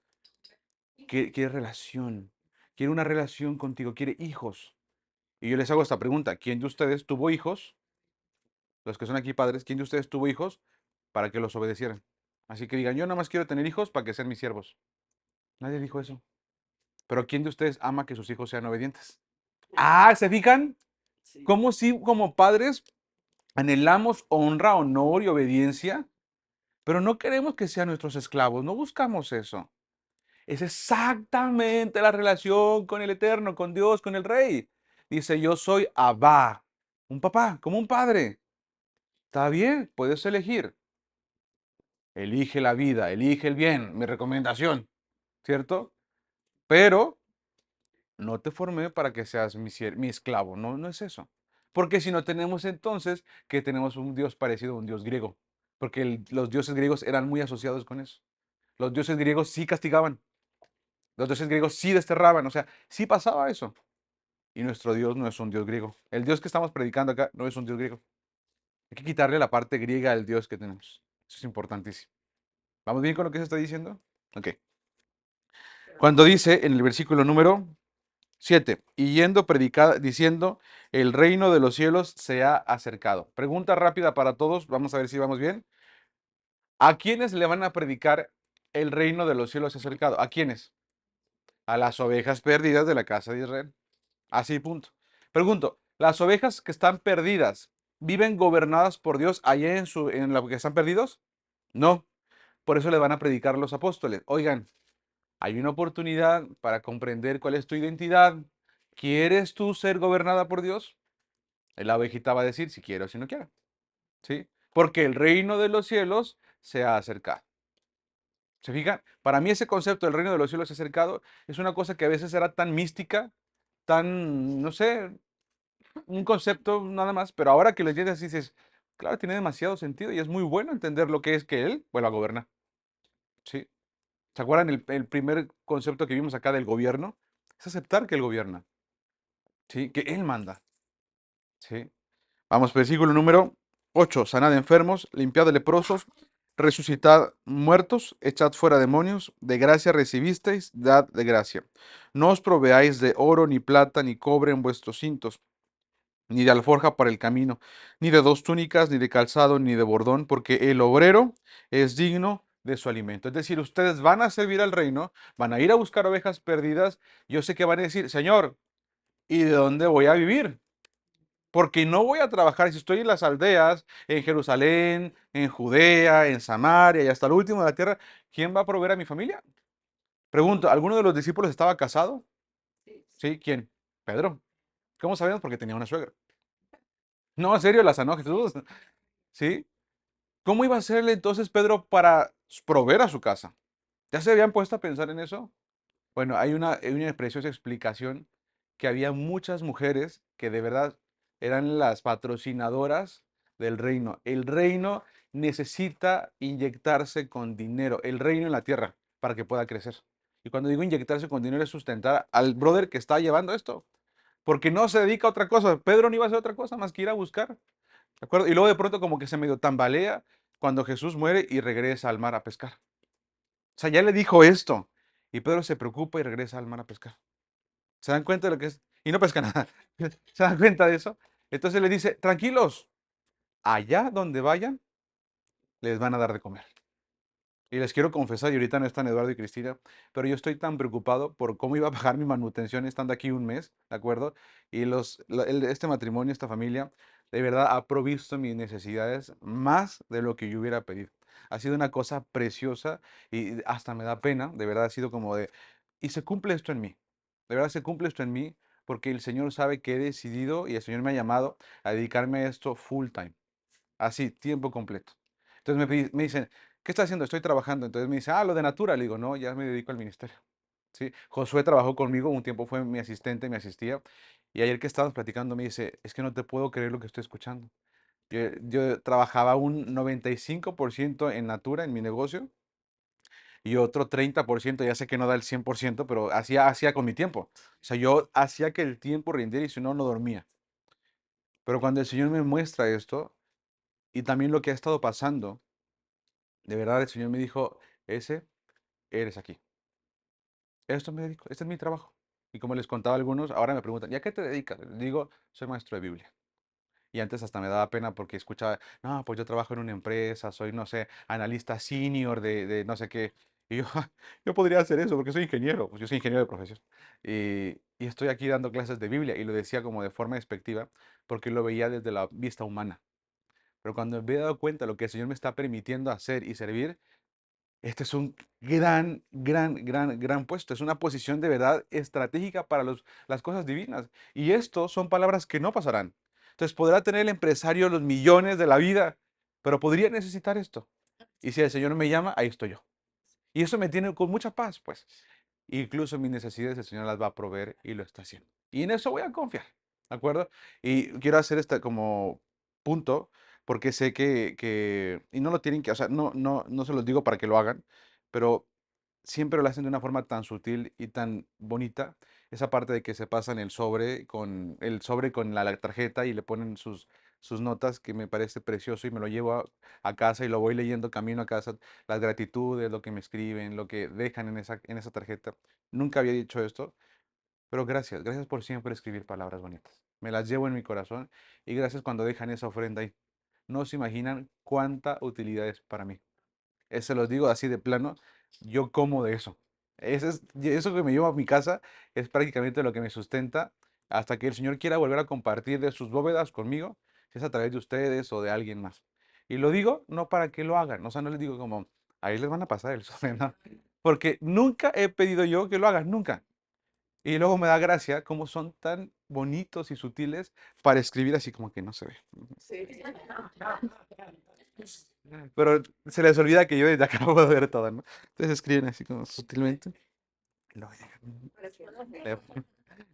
Quiere relación. Quiere una relación contigo. Quiere hijos. Y yo les hago esta pregunta. ¿Quién de ustedes tuvo hijos? Los que son aquí padres, ¿quién de ustedes tuvo hijos para que los obedecieran? Así que digan, yo nada más quiero tener hijos para que sean mis siervos. Nadie dijo eso. Pero ¿quién de ustedes ama que sus hijos sean obedientes? Ah, ¿se fijan? ¿Cómo si como padres anhelamos honra, honor y obediencia? Pero no queremos que sean nuestros esclavos, no buscamos eso. Es exactamente la relación con el Eterno, con Dios, con el Rey. Dice, yo soy Abba, un papá, como un padre. Está bien, puedes elegir. Elige la vida, elige el bien, mi recomendación, ¿cierto? Pero no te formé para que seas mi esclavo, no, no es eso. Porque si no tenemos entonces que tenemos un Dios parecido a un Dios griego, porque los dioses griegos eran muy asociados con eso. Los dioses griegos sí castigaban, los dioses griegos sí desterraban, o sea, sí pasaba eso. Y nuestro Dios no es un Dios griego. El Dios que estamos predicando acá no es un Dios griego. Hay que quitarle la parte griega al Dios que tenemos. Eso es importantísimo. ¿Vamos bien con lo que se está diciendo? Ok. Cuando dice en el versículo número 7, y yendo predicada, diciendo, el reino de los cielos se ha acercado. Pregunta rápida para todos, vamos a ver si vamos bien. ¿A quiénes le van a predicar el reino de los cielos se ha acercado? ¿A quiénes? A las ovejas perdidas de la casa de Israel. Así, punto. Pregunto, ¿las ovejas que están perdidas viven gobernadas por Dios allá en lo que están perdidos? No. Por eso le van a predicar los apóstoles. Oigan, hay una oportunidad para comprender cuál es tu identidad. ¿Quieres tú ser gobernada por Dios? La ovejita va a decir si quiero o si no quiero. ¿Sí? Porque el reino de los cielos se ha acercado. ¿Se fijan? Para mí ese concepto del reino de los cielos se ha acercado es una cosa que a veces era tan mística, tan, no sé, un concepto nada más, pero ahora que lo entiendes dices, claro, tiene demasiado sentido y es muy bueno entender lo que es que él vuelva a gobernar. ¿Sí? ¿Se acuerdan el primer concepto que vimos acá del gobierno? Es aceptar que él gobierna, ¿sí? Que él manda, ¿sí? Vamos, versículo número 8. Sanad enfermos, limpiad leprosos, resucitad muertos, echad fuera demonios, de gracia recibisteis, dad de gracia. No os proveáis de oro, ni plata, ni cobre en vuestros cintos, ni de alforja para el camino, ni de dos túnicas, ni de calzado, ni de bordón, porque el obrero es digno de su alimento. Es decir, ustedes van a servir al reino, van a ir a buscar ovejas perdidas. Yo sé que van a decir, Señor, ¿y de dónde voy a vivir? Porque no voy a trabajar si estoy en las aldeas, en Jerusalén, en Judea, en Samaria y hasta el último de la tierra. ¿Quién va a proveer a mi familia? Pregunto, ¿alguno de los discípulos estaba casado? Sí, ¿quién? Pedro. ¿Cómo sabemos? Porque tenía una suegra. No, en serio, la sanó Jesús. ¿Sí? ¿Cómo iba a hacerle entonces Pedro para proveer a su casa? ¿Ya se habían puesto a pensar en eso? Bueno, hay una preciosa explicación que había muchas mujeres que de verdad eran las patrocinadoras del reino. El reino necesita inyectarse con dinero, el reino en la tierra, para que pueda crecer. Y cuando digo inyectarse con dinero es sustentar al brother que está llevando esto, porque no se dedica a otra cosa. Pedro no iba a hacer otra cosa más que ir a buscar, ¿de acuerdo? Y luego de pronto como que se medio tambalea cuando Jesús muere y regresa al mar a pescar. O sea, ya le dijo esto. Y Pedro se preocupa y regresa al mar a pescar. ¿Se dan cuenta de lo que es? Y no pesca nada. ¿Se dan cuenta de eso? Entonces le dice, tranquilos, allá donde vayan, les van a dar de comer. Y les quiero confesar, y ahorita no están Eduardo y Cristina, pero yo estoy tan preocupado por cómo iba a pagar mi manutención estando aquí un mes, ¿de acuerdo? Y este matrimonio, esta familia, de verdad ha provisto mis necesidades más de lo que yo hubiera pedido. Ha sido una cosa preciosa y hasta me da pena, de verdad ha sido como de, y se cumple esto en mí, de verdad se cumple esto en mí, porque el Señor sabe que he decidido y el Señor me ha llamado a dedicarme a esto full time, así, tiempo completo. Entonces me dicen, ¿qué estás haciendo? Estoy trabajando. Entonces me dice, lo de Natura. Le digo, no, ya me dedico al ministerio. ¿Sí? Josué trabajó conmigo, un tiempo fue mi asistente, me asistía. Y ayer que estábamos platicando me dice, es que no te puedo creer lo que estoy escuchando. Yo trabajaba un 95% en Natura, en mi negocio, y otro 30%, ya sé que no da el 100%, pero hacía con mi tiempo. O sea, yo hacía que el tiempo rindiera y si no, no dormía. Pero cuando el Señor me muestra esto, y también lo que ha estado pasando, de verdad el Señor me dijo, ese eres aquí. Esto me dedico, este es mi trabajo. Y como les contaba a algunos, ahora me preguntan, ¿y a qué te dedicas? Les digo, soy maestro de Biblia. Y antes hasta me daba pena porque escuchaba, no, pues yo trabajo en una empresa, soy, no sé, analista senior de no sé qué. Y yo, yo podría hacer eso porque soy ingeniero, pues yo soy ingeniero de profesión. Y estoy aquí dando clases de Biblia y lo decía como de forma despectiva porque lo veía desde la vista humana. Pero cuando me he dado cuenta de lo que el Señor me está permitiendo hacer y servir, este es un gran, gran, gran, gran puesto. Es una posición de verdad estratégica para las cosas divinas. Y esto son palabras que no pasarán. Entonces podrá tener el empresario los millones de la vida, pero podría necesitar esto. Y si el Señor me llama, ahí estoy yo. Y eso me tiene con mucha paz, pues. Incluso mis necesidades el Señor las va a proveer y lo está haciendo. Y en eso voy a confiar, ¿de acuerdo? Y quiero hacer este como punto, porque sé y no lo tienen que, o sea, no se los digo para que lo hagan, pero siempre lo hacen de una forma tan sutil y tan bonita. Esa parte de que se pasan el sobre con la tarjeta y le ponen sus notas, que me parece precioso y me lo llevo a casa y lo voy leyendo camino a casa, las gratitudes, lo que me escriben, lo que dejan en esa tarjeta. Nunca había dicho esto, pero gracias, gracias por siempre escribir palabras bonitas. Me las llevo en mi corazón y gracias cuando dejan esa ofrenda ahí. No se imaginan cuánta utilidad es para mí. Se los digo así de plano, yo como de eso. Eso que me llevo a mi casa es prácticamente lo que me sustenta hasta que el Señor quiera volver a compartir de sus bóvedas conmigo, si es a través de ustedes o de alguien más. Y lo digo no para que lo hagan, o sea, no les digo como, ahí les van a pasar el sobre, no. Porque nunca he pedido yo que lo hagan, nunca. Y luego me da gracia cómo son tan bonitos y sutiles para escribir así como que no se ve. Sí. Pero se les olvida que yo desde acá puedo ver todo, ¿no? Entonces escriben así como sutilmente. y luego llegan, Le,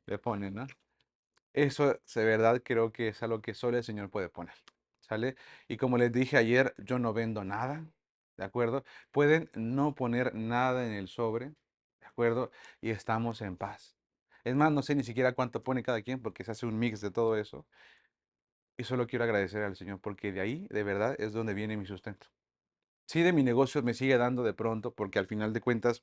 le ponen, ¿no? Eso de verdad creo que es algo que solo el Señor puede poner, ¿sale? Y como les dije ayer, yo no vendo nada, ¿de acuerdo? Pueden no poner nada en el sobre, ¿de acuerdo? Y estamos en paz. Es más, no sé ni siquiera cuánto pone cada quien porque se hace un mix de todo eso. Y solo quiero agradecer al Señor porque de ahí, de verdad, es donde viene mi sustento. Sí, de mi negocio me sigue dando de pronto porque al final de cuentas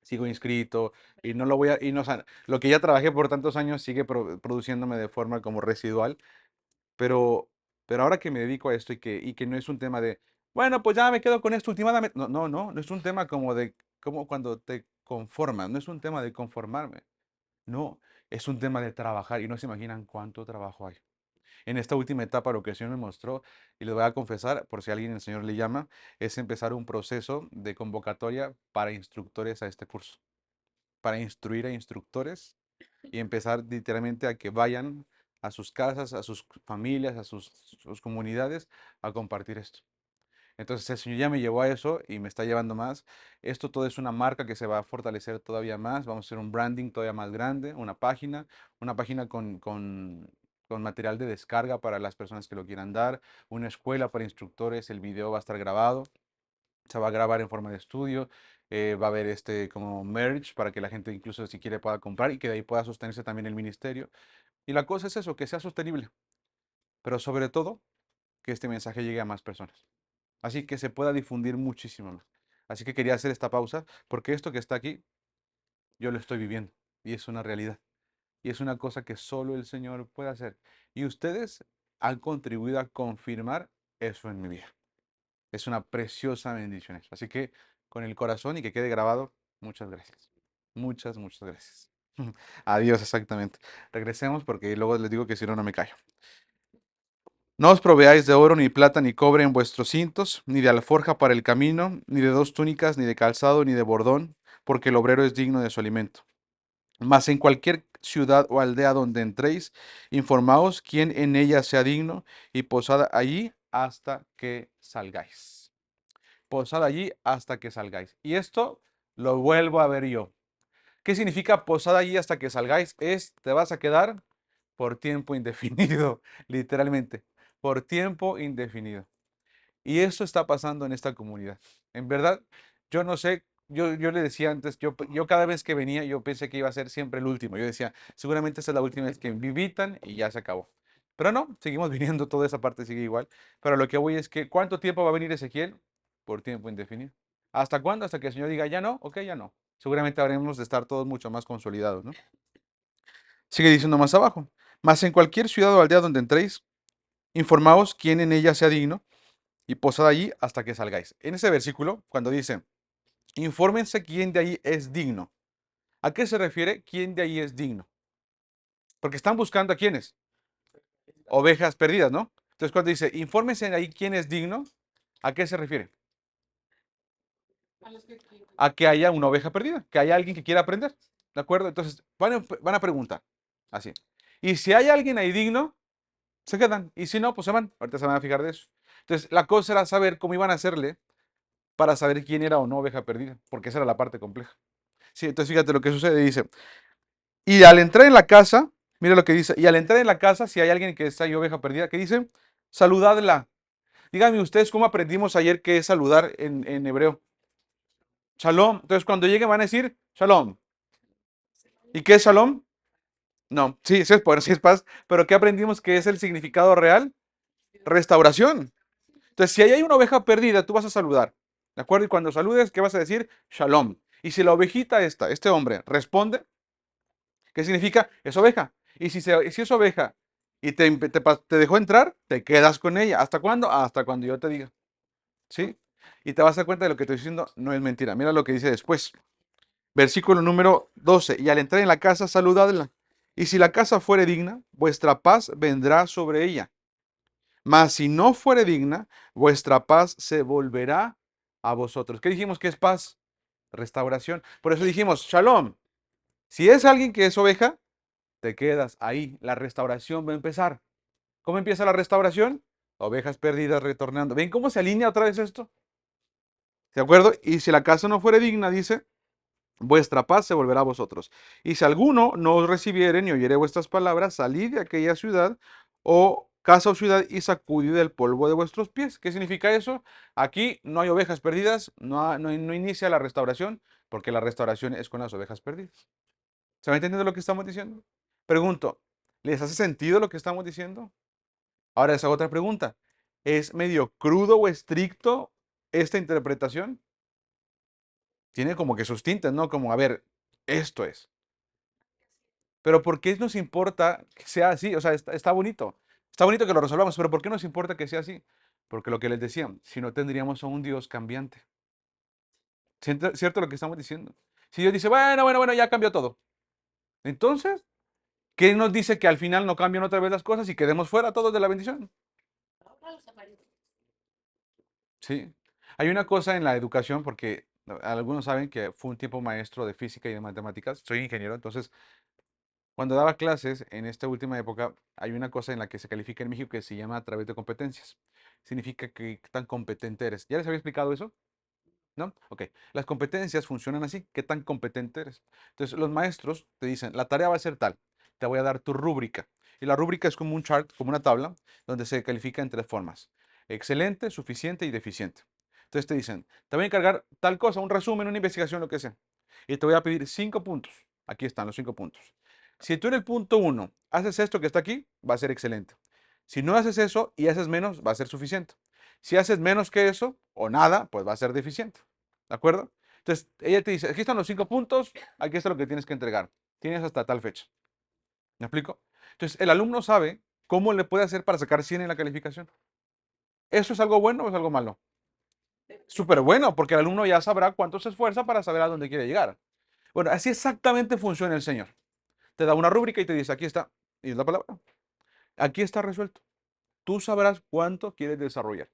sigo inscrito y no lo voy a, y no, o sea, lo que ya trabajé por tantos años sigue produciéndome de forma como residual, pero, pero ahora que me dedico a esto y que no es un tema de, bueno, pues ya me quedo con esto últimamente. No, no, no, no es un tema como de, como cuando te conformas, no es un tema de conformarme, no, es un tema de trabajar y no se imaginan cuánto trabajo hay. En esta última etapa lo que el Señor me mostró, y les voy a confesar, por si alguien el Señor le llama, es empezar un proceso de convocatoria para instructores a este curso, para instruir a instructores y empezar literalmente a que vayan a sus casas, a sus familias, a sus comunidades a compartir esto. Entonces el Señor ya me llevó a eso y me está llevando más. Esto todo es una marca que se va a fortalecer todavía más. Vamos a hacer un branding todavía más grande, una página con material de descarga para las personas que lo quieran dar, una escuela para instructores, el video va a estar grabado, se va a grabar en forma de estudio, va a haber este como merch para que la gente incluso si quiere pueda comprar y que de ahí pueda sostenerse también el ministerio. Y la cosa es eso, que sea sostenible, pero sobre todo que este mensaje llegue a más personas. Así que se pueda difundir muchísimo más. Así que quería hacer esta pausa porque esto que está aquí, yo lo estoy viviendo y es una realidad. Y es una cosa que solo el Señor puede hacer. Y ustedes han contribuido a confirmar eso en mi vida. Es una preciosa bendición eso. Así que con el corazón y que quede grabado, muchas gracias. Muchas, muchas gracias. Adiós, exactamente. Regresemos porque luego les digo que si no, no me callo. No os proveáis de oro, ni plata, ni cobre en vuestros cintos, ni de alforja para el camino, ni de dos túnicas, ni de calzado, ni de bordón, porque el obrero es digno de su alimento. Mas en cualquier ciudad o aldea donde entréis, informaos quién en ella sea digno, y posad allí hasta que salgáis. Posad allí hasta que salgáis. Y esto lo vuelvo a ver yo. ¿Qué significa posad allí hasta que salgáis? Te vas a quedar por tiempo indefinido, literalmente, por tiempo indefinido. Y eso está pasando en esta comunidad. En verdad, yo no sé, yo le decía antes, yo cada vez que venía, yo pensé que iba a ser siempre el último. Yo decía, seguramente esta es la última vez que me invitan y ya se acabó. Pero no, seguimos viniendo, toda esa parte sigue igual. Pero lo que voy es que, ¿cuánto tiempo va a venir Ezequiel? Por tiempo indefinido. ¿Hasta cuándo? Hasta que el Señor diga, ya no, ok, ya no. Seguramente habremos de estar todos mucho más consolidados, ¿no? Sigue diciendo más abajo. Mas en cualquier ciudad o aldea donde entréis, informaos quién en ella sea digno y posad allí hasta que salgáis. En ese versículo, cuando dice, infórmense quién de ahí es digno. ¿A qué se refiere quién de ahí es digno? Porque están buscando a quiénes. Ovejas perdidas, ¿no? Entonces cuando dice, infórmense ahí quién es digno, ¿a qué se refiere? A que haya una oveja perdida, que haya alguien que quiera aprender. ¿De acuerdo? Entonces van a preguntar. Así. Y si hay alguien ahí digno, se quedan. Y si no, pues se van. Ahorita se van a fijar de eso. Entonces la cosa era saber cómo iban a hacerle para saber quién era o no oveja perdida, porque esa era la parte compleja. Sí, entonces fíjate lo que sucede, dice, y al entrar en la casa, mira lo que dice, y al entrar en la casa, si hay alguien que está ahí oveja perdida, ¿qué dice? Saludadla. Díganme ustedes cómo aprendimos ayer que es saludar en hebreo. Shalom. Entonces cuando lleguen van a decir shalom. ¿Y qué es shalom? No, sí, sí es poder, sí es paz, pero ¿qué aprendimos que es el significado real? Restauración. Entonces, si ahí hay una oveja perdida, tú vas a saludar. ¿De acuerdo? Y cuando saludes, ¿qué vas a decir? Shalom. Y si la ovejita este hombre, responde, ¿qué significa? Es oveja. Y si es oveja y te dejó entrar, te quedas con ella. ¿Hasta cuándo? Hasta cuando yo te diga. ¿Sí? Y te vas a dar cuenta de lo que estoy diciendo no es mentira. Mira lo que dice después. Versículo número 12. Y al entrar en la casa, saludadla. Y si la casa fuere digna, vuestra paz vendrá sobre ella. Mas si no fuere digna, vuestra paz se volverá a vosotros. ¿Qué dijimos que es paz? Restauración. Por eso dijimos, shalom. Si es alguien que es oveja, te quedas ahí. La restauración va a empezar. ¿Cómo empieza la restauración? Ovejas perdidas retornando. ¿Ven cómo se alinea otra vez esto? ¿De acuerdo? Y si la casa no fuere digna, dice, vuestra paz se volverá a vosotros. Y si alguno no os recibiere ni oyere vuestras palabras, salid de aquella ciudad o casa o ciudad y sacudid el polvo de vuestros pies. ¿Qué significa eso? Aquí no hay ovejas perdidas, no inicia la restauración, porque la restauración es con las ovejas perdidas. ¿Se va entendiendo lo que estamos diciendo? Pregunto, ¿les hace sentido lo que estamos diciendo? Ahora esa otra pregunta. ¿Es medio crudo o estricto esta interpretación? Tiene como que sus tintes, ¿no? Como, a ver, esto es. Pero ¿por qué nos importa que sea así? O sea, está bonito. Está bonito que lo resolvamos, pero ¿por qué nos importa que sea así? Porque lo que les decía, si no tendríamos a un Dios cambiante. ¿Cierto lo que estamos diciendo? Si Dios dice, bueno, ya cambió todo. Entonces, ¿qué nos dice que al final no cambian otra vez las cosas y quedemos fuera todos de la bendición? Ahora los amarillos. Sí. Hay una cosa en la educación, porque algunos saben que fue un tiempo maestro de física y de matemáticas. Soy ingeniero, entonces cuando daba clases en esta última época, hay una cosa en la que se califica en México que se llama a través de competencias. Significa que qué tan competente eres. ¿Ya les había explicado eso? ¿No? Ok. Las competencias funcionan así. ¿Qué tan competente eres? Entonces, los maestros te dicen, la tarea va a ser tal. Te voy a dar tu rúbrica. Y la rúbrica es como un chart, como una tabla, donde se califica en tres formas. Excelente, suficiente y deficiente. Entonces te dicen, te voy a encargar tal cosa, un resumen, una investigación, lo que sea. Y te voy a pedir 5 puntos. Aquí están los 5 puntos. Si tú en el punto 1 haces esto que está aquí, va a ser excelente. Si no haces eso y haces menos, va a ser suficiente. Si haces menos que eso o nada, pues va a ser deficiente. ¿De acuerdo? Entonces, ella te dice, aquí están los 5 puntos, aquí está lo que tienes que entregar. Tienes hasta tal fecha. ¿Me explico? Entonces, el alumno sabe cómo le puede hacer para sacar 100 en la calificación. ¿Eso es algo bueno o es algo malo? Súper bueno, porque el alumno ya sabrá cuánto se esfuerza para saber a dónde quiere llegar. Bueno, así exactamente funciona el Señor. Te da una rúbrica y te dice, aquí está, y es la palabra. Aquí está resuelto. Tú sabrás cuánto quieres desarrollar.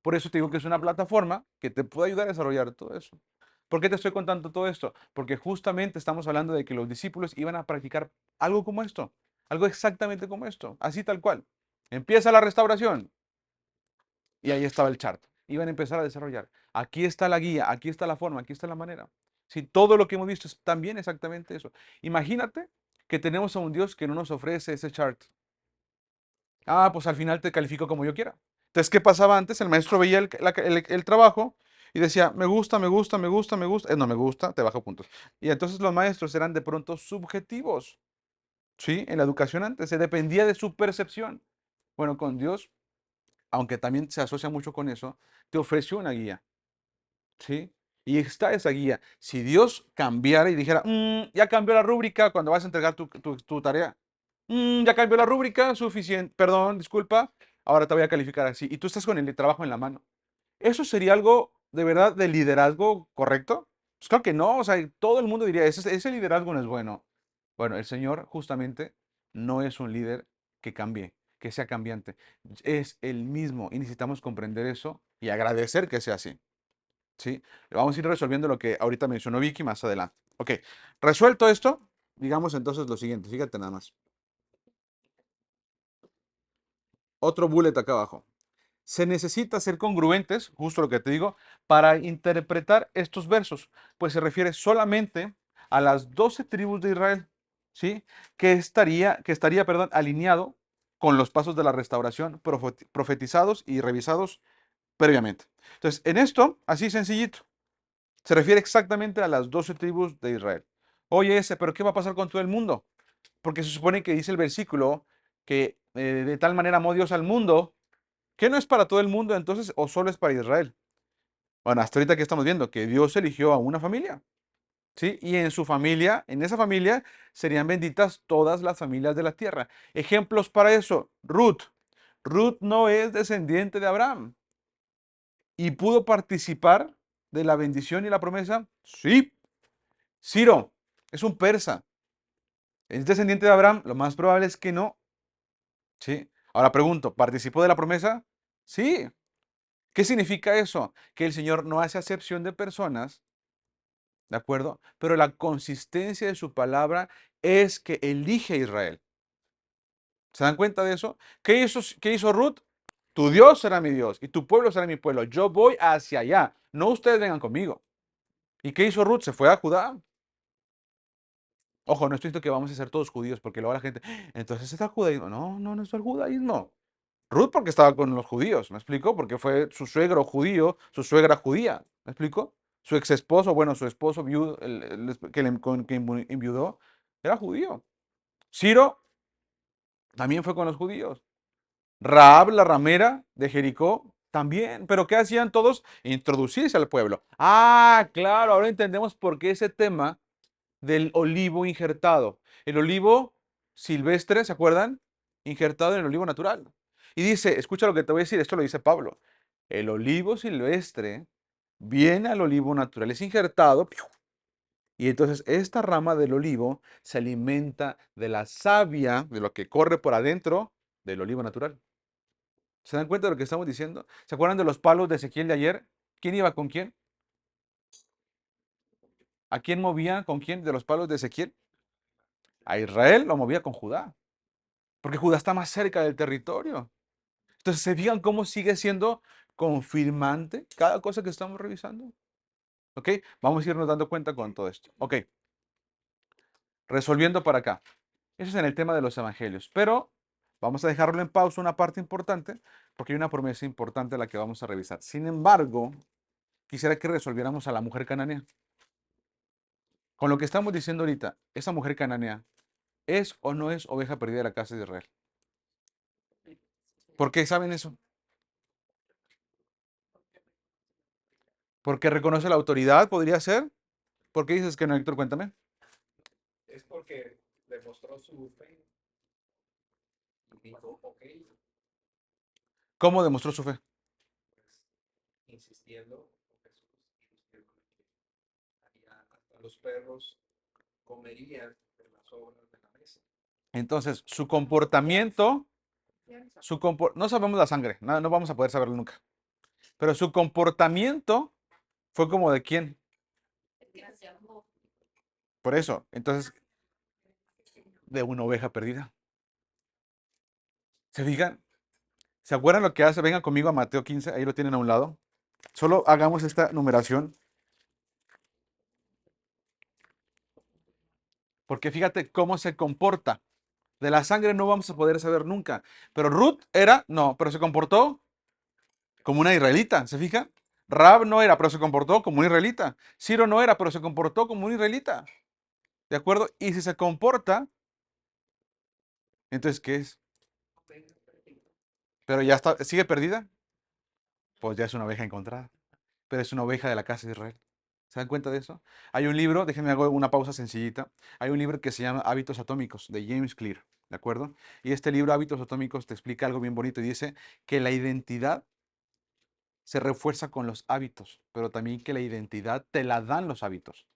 Por eso te digo que es una plataforma que te puede ayudar a desarrollar todo eso. ¿Por qué te estoy contando todo esto? Porque justamente estamos hablando de que los discípulos iban a practicar algo como esto, algo exactamente como esto, así tal cual. Empieza la restauración y ahí estaba el chart. Iban a empezar a desarrollar. Aquí está la guía, aquí está la forma, aquí está la manera. Si todo lo que hemos visto es también exactamente eso. Imagínate que tenemos a un Dios que no nos ofrece ese chart. Ah, pues al final te califico como yo quiera. Entonces, ¿qué pasaba antes? El maestro veía el trabajo y decía, me gusta, me gusta, me gusta, me gusta. No me gusta, te bajo puntos. Y entonces los maestros eran de pronto subjetivos. ¿Sí? En la educación antes se dependía de su percepción. Bueno, con Dios, aunque también se asocia mucho con eso, te ofreció una guía. ¿Sí? Y está esa guía. Si Dios cambiara y dijera, ya cambió la rúbrica cuando vas a entregar tu tarea. Ya cambió la rúbrica, suficiente, perdón, disculpa, ahora te voy a calificar así. Y tú estás con el trabajo en la mano. ¿Eso sería algo de verdad de liderazgo correcto? Pues claro que no, o sea, todo el mundo diría, ese liderazgo no es bueno. Bueno, el Señor justamente no es un líder que cambie, que sea cambiante. Es el mismo y necesitamos comprender eso y agradecer que sea así. ¿Sí? Vamos a ir resolviendo lo que ahorita mencionó Vicky más adelante. Ok, resuelto esto, digamos entonces lo siguiente, fíjate nada más. Otro bullet acá abajo. Se necesita ser congruentes, justo lo que te digo, para interpretar estos versos, pues se refiere solamente a las 12 tribus de Israel, ¿sí? Que estaría, perdón, alineado con los pasos de la restauración profetizados y revisados previamente. Entonces, en esto, así sencillito, se refiere exactamente a las 12 tribus de Israel. Oye, pero ¿qué va a pasar con todo el mundo? Porque se supone que dice el versículo que de tal manera amó Dios al mundo que no es para todo el mundo entonces o solo es para Israel. Bueno, hasta ahorita que estamos viendo que Dios eligió a una familia, ¿sí? Y en su familia, en esa familia, serían benditas todas las familias de la tierra. Ejemplos para eso, Ruth. Ruth no es descendiente de Abraham y pudo participar de la bendición y la promesa. Sí. Ciro es un persa. ¿Es descendiente de Abraham? Lo más probable es que no. Sí. Ahora pregunto, ¿participó de la promesa? Sí. ¿Qué significa eso? Que el Señor no hace acepción de personas, ¿de acuerdo? Pero la consistencia de su palabra es que elige a Israel. ¿Se dan cuenta de eso? ¿Qué hizo Ruth? Tu Dios será mi Dios y tu pueblo será mi pueblo. Yo voy hacia allá. No ustedes vengan conmigo. ¿Y qué hizo Ruth? Se fue a Judá. Ojo, no estoy diciendo que vamos a ser todos judíos, porque luego la gente, entonces está el judaísmo. No, no, no es el judaísmo. Ruth porque estaba con los judíos, ¿me explico? Porque fue su suegro judío, su suegra judía, ¿me explico? Su ex esposo, bueno, su esposo viudo, con quien enviudó, era judío. Ciro también fue con los judíos. Rahab, la ramera de Jericó, también. Pero ¿qué hacían todos? Introducirse al pueblo. Ah, claro, ahora entendemos por qué ese tema del olivo injertado. El olivo silvestre, ¿se acuerdan? Injertado en el olivo natural. Y dice, escucha lo que te voy a decir, esto lo dice Pablo. El olivo silvestre viene al olivo natural, es injertado, ¡piu! Y entonces esta rama del olivo se alimenta de la savia, de lo que corre por adentro del olivo natural. ¿Se dan cuenta de lo que estamos diciendo? ¿Se acuerdan de los palos de Ezequiel de ayer? ¿Quién iba con quién? ¿A quién movía con quién de los palos de Ezequiel? A Israel lo movía con Judá, porque Judá está más cerca del territorio. Entonces, ¿se fijan cómo sigue siendo confirmante cada cosa que estamos revisando? ¿Ok? Vamos a irnos dando cuenta con todo esto. Ok, resolviendo para acá. Eso es en el tema de los evangelios, pero vamos a dejarlo en pausa una parte importante, porque hay una promesa importante a la que vamos a revisar. Sin embargo, quisiera que resolviéramos a la mujer cananea. Con lo que estamos diciendo ahorita, esa mujer cananea, ¿es o no es oveja perdida de la casa de Israel? ¿Por qué saben eso? ¿Porque reconoce la autoridad? ¿Podría ser? ¿Por qué dices que no, Héctor? Cuéntame. Es porque demostró su fe y dijo, ok, ¿Cómo demostró su fe? pues, insistiendo con Jesús y diciendo que hasta los perros comerían de las obras de la mesa. Entonces, su comportamiento, no sabemos la sangre, no, no vamos a poder saberlo nunca, pero su comportamiento fue como de quién. Por eso, entonces, de una oveja perdida. ¿Se fijan? ¿Se acuerdan lo que hace? Vengan conmigo a Mateo 15, ahí lo tienen a un lado. Solo hagamos esta numeración, porque fíjate cómo se comporta. De la sangre no vamos a poder saber nunca. Pero Ruth era, no, pero se comportó como una israelita, ¿se fijan? Rab no era, pero se comportó como un israelita. Ciro no era, pero se comportó como un israelita. ¿De acuerdo? Y si se comporta, entonces, ¿qué es? Pero ya está, ¿sigue perdida? Pues ya es una oveja encontrada. Pero es una oveja de la casa de Israel. ¿Se dan cuenta de eso? Hay un libro, déjenme hago una pausa sencillita. Hay un libro que se llama Hábitos Atómicos, de James Clear, ¿de acuerdo? Y este libro, Hábitos Atómicos, te explica algo bien bonito y dice que la identidad se refuerza con los hábitos, pero también que la identidad te la dan los hábitos.